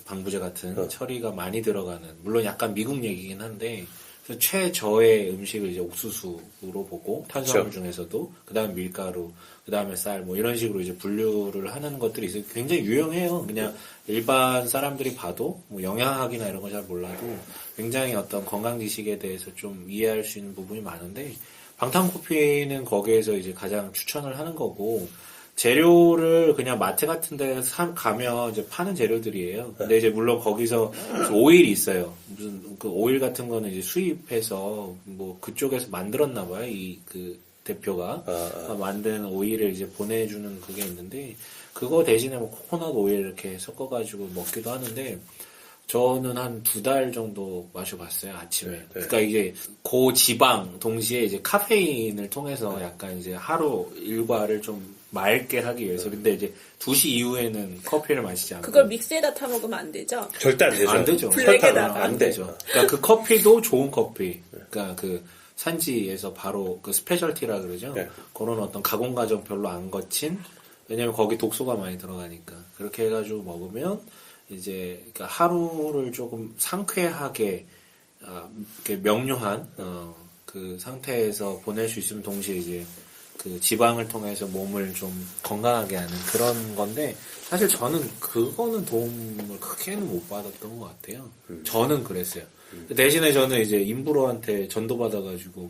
방부제 같은 처리가 많이 들어가는 물론 약간 미국 얘기긴 한데 그래서 최저의 음식을 이제 옥수수로 보고 탄수화물 그렇죠. 중에서도 그다음 밀가루, 그다음에 쌀 뭐 이런 식으로 이제 분류를 하는 것들이 있어요. 굉장히 유용해요. 그냥 일반 사람들이 봐도 뭐 영양학이나 이런 거 잘 몰라도 굉장히 어떤 건강 지식에 대해서 좀 이해할 수 있는 부분이 많은데 방탄커피는 거기에서 이제 가장 추천을 하는 거고 재료를 그냥 마트 같은 데 가면 이제 파는 재료들이에요. 근데 이제 물론 거기서 오일이 있어요. 무슨 그 오일 같은 거는 이제 수입해서 뭐 그쪽에서 만들었나 봐요. 이 그 대표가 만든 오일을 이제 보내주는 그게 있는데 그거 대신에 뭐 코코넛 오일 이렇게 섞어가지고 먹기도 하는데 저는 한 2달 정도 마셔봤어요, 아침에. 그러니까 이게 고지방 동시에 이제 카페인을 통해서 약간 이제 하루 일과를 좀 맑게 하기 위해서. 근데 이제 2시 이후에는 커피를 마시지 않고. 그걸 믹스에다 타 먹으면 안 되죠? 절대 안 되죠. 안 되죠. 블랙에다가. 안 되죠. 그러니까 그 커피도 좋은 커피. 그러니까 그 산지에서 바로 그 스페셜티라 그러죠. 네. 그런 어떤 가공 과정 별로 안 거친. 왜냐면 거기 독소가 많이 들어가니까. 그렇게 해가지고 먹으면 이제 그러니까 하루를 조금 상쾌하게 이렇게 명료한 그 상태에서 보낼 수 있으면 동시에 이제 그 지방을 통해서 몸을 좀 건강하게 하는 그런 건데 사실 저는 그거는 도움을 크게는 못 받았던 것 같아요. 저는 그랬어요. 대신에 저는 이제 인브로한테 전도받아가지고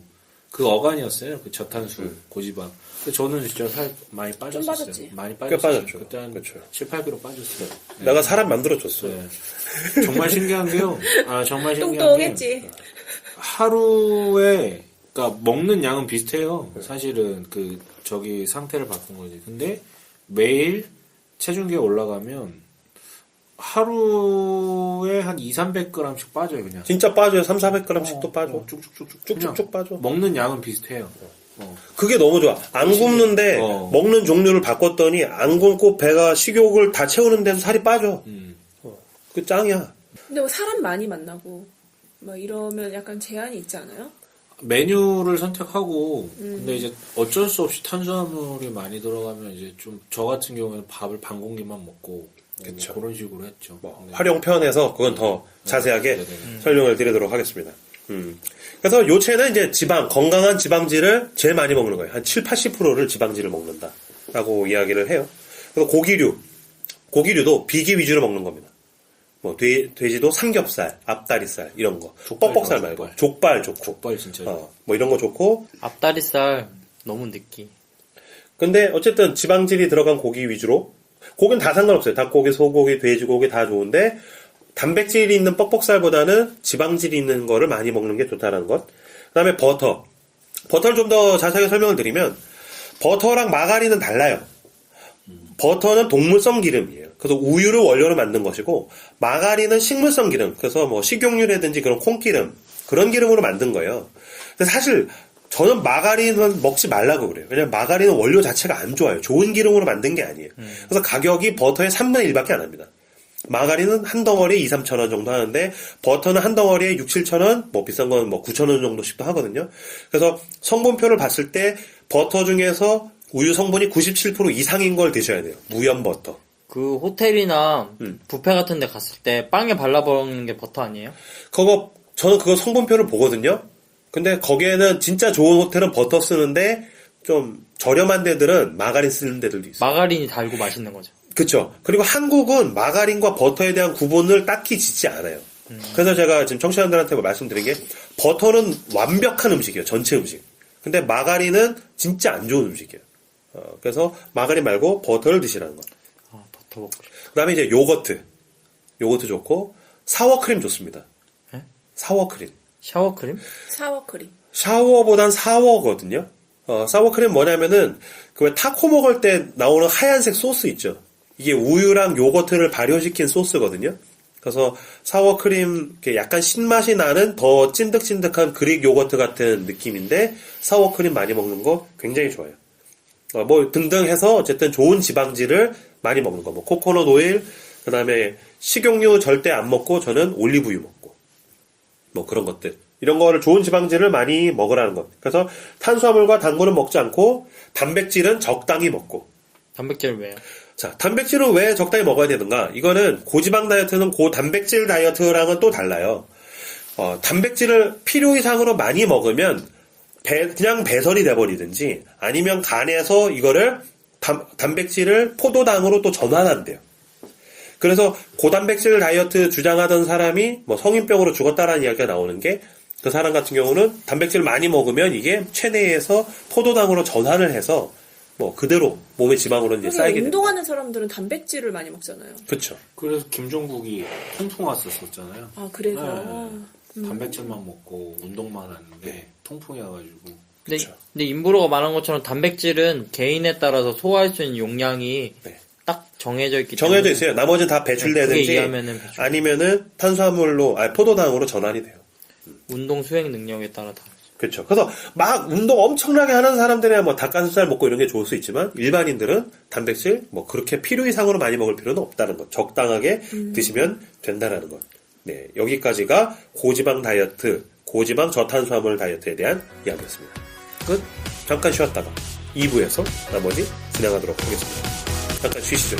그 어간이었어요. 그 저탄수 고지방. 근데 저는 진짜 살 많이 빠졌었어요. 빠졌지. 많이 꽤 빠졌어요. 빠졌죠. 그때 한 그렇죠. 7, 8kg 빠졌어요. 네. 내가 사람 만들어줬어. 네. 정말 신기한 게요. 정말 신기한 게 뚱뚱했지. 하루에 그러니까 먹는 양은 비슷해요. 사실은 그 저기 상태를 바꾼 거지. 근데 매일 체중계가 올라가면 하루에 한 2, 300g씩 빠져요, 그냥. 진짜 빠져요. 3, 400g씩 또 빠져. 쭉쭉쭉쭉. 쭉쭉쭉 빠져. 먹는 양은 비슷해요. 그게 너무 좋아. 안 굶는데 먹는 종류를 바꿨더니 안 굶고 배가 식욕을 다 채우는데도 살이 빠져. 그 짱이야. 근데 뭐 사람 많이 만나고 막 이러면 약간 제한이 있지 않아요? 메뉴를 선택하고 근데 이제 어쩔 수 없이 탄수화물이 많이 들어가면 이제 좀 저 같은 경우에는 밥을 반 공기만 먹고 그쵸. 뭐 그런 식으로 했죠. 네. 활용편에서 그건 더 자세하게 네네. 설명을 드리도록 하겠습니다. 그래서 요체는 이제 지방, 건강한 지방질을 제일 많이 먹는 거예요. 한 7, 80%를 지방질을 먹는다. 라고 이야기를 해요. 그래서 고기류도 비계 위주로 먹는 겁니다. 뭐, 돼지도 삼겹살, 앞다리살, 이런 거. 뻑뻑살 좋아, 말고. 족발 좋고. 족발 진짜. 뭐 이런 거 좋고. 앞다리살 너무 느끼. 근데 어쨌든 지방질이 들어간 고기 위주로. 고기는 다 상관없어요. 닭고기, 소고기, 돼지고기 다 좋은데, 단백질이 있는 뻑뻑살보다는 지방질이 있는 거를 많이 먹는 게 좋다는 것. 그 다음에 버터. 버터를 좀 더 자세하게 설명을 드리면, 버터랑 마가린은 달라요. 버터는 동물성 기름이에요. 그래서 우유를 원료로 만든 것이고, 마가린은 식물성 기름. 그래서 뭐 식용유라든지 그런 콩기름, 그런 기름으로 만든 거예요. 근데 사실, 저는 마가린은 먹지 말라고 그래요. 왜냐면 마가린은 원료 자체가 안 좋아요. 좋은 기름으로 만든 게 아니에요. 그래서 가격이 버터의 3분의 1밖에 안 합니다. 마가린은 한 덩어리에 2, 3천 원 정도 하는데 버터는 한 덩어리에 6, 7천 원, 뭐 비싼 건 뭐 9천 원 정도씩도 하거든요. 그래서 성분표를 봤을 때 버터 중에서 우유 성분이 97% 이상인 걸 드셔야 돼요. 무염 버터. 그 호텔이나 뷔페 같은 데 갔을 때 빵에 발라먹는 게 버터 아니에요? 저는 그거 성분표를 보거든요. 근데 거기에는 진짜 좋은 호텔은 버터 쓰는데 좀 저렴한 데들은 마가린 쓰는 데들도 있어요. 마가린이 달고 맛있는 거죠. 그쵸. 그리고 한국은 마가린과 버터에 대한 구분을 딱히 짓지 않아요. 그래서 제가 지금 청취자분들한테 말씀드린 게 버터는 완벽한 음식이에요. 전체 음식. 근데 마가린은 진짜 안 좋은 음식이에요. 그래서 마가린 말고 버터를 드시라는 거. 버터 먹고 싶어. 그 다음에 이제 요거트 좋고 사워크림 좋습니다. 에? 사워크림. 샤워크림? 사워크림. 샤워보단 사워거든요. 사워크림 뭐냐면은 그 왜 타코 먹을 때 나오는 하얀색 소스 있죠. 이게 우유랑 요거트를 발효시킨 소스거든요. 그래서 사워크림 이렇게 약간 신맛이 나는 더 찐득찐득한 그릭 요거트 같은 느낌인데 사워크림 많이 먹는 거 굉장히 좋아요. 뭐 등등 해서 어쨌든 좋은 지방질을 많이 먹는 거. 뭐 코코넛 오일, 그 다음에 식용유 절대 안 먹고 저는 올리브유 먹고 뭐 그런 것들. 이런 거를 좋은 지방질을 많이 먹으라는 것. 그래서 탄수화물과 당분은 먹지 않고 단백질은 적당히 먹고. 단백질 왜요? 자, 단백질은 왜 적당히 먹어야 되는가? 이거는 고지방 다이어트는 고단백질 다이어트랑은 또 달라요. 단백질을 필요 이상으로 많이 먹으면 그냥 배설이 돼버리든지 아니면 간에서 이거를 단백질을 포도당으로 또 전환한대요. 그래서 고단백질 다이어트 주장하던 사람이 뭐 성인병으로 죽었다라는 이야기가 나오는 게 그 사람 같은 경우는 단백질을 많이 먹으면 이게 체내에서 포도당으로 전환을 해서 뭐 그대로 몸의 지방으로 이제 쌓이게 됩니다. 운동하는 사람들은 단백질을 많이 먹잖아요. 그렇죠. 그래서 김종국이 통풍 왔었잖아요. 아, 그래서. 단백질만 먹고 운동만 하는데 통풍이 와가지고. 근데 인브로가 말한 것처럼 단백질은 개인에 따라서 소화할 수 있는 용량이 네. 딱 정해져 있기 때문에 정해져 있어요. 나머지는 다 배출되든지 그게 이하면은 배출. 아니면은 탄수화물로 포도당으로 전환이 돼요. 운동 수행 능력에 따라 다르죠. 그렇죠. 그래서 막 운동 엄청나게 하는 사람들이야 뭐 닭가슴살 먹고 이런 게 좋을 수 있지만 일반인들은 단백질 뭐 그렇게 필요 이상으로 많이 먹을 필요는 없다는 것. 적당하게 드시면 된다라는 것. 네, 여기까지가 고지방 다이어트, 고지방 저탄수화물 다이어트에 대한 이야기였습니다. 끝. 잠깐 쉬었다가 2부에서 나머지 진행하도록 하겠습니다. 잠깐 쉬시죠.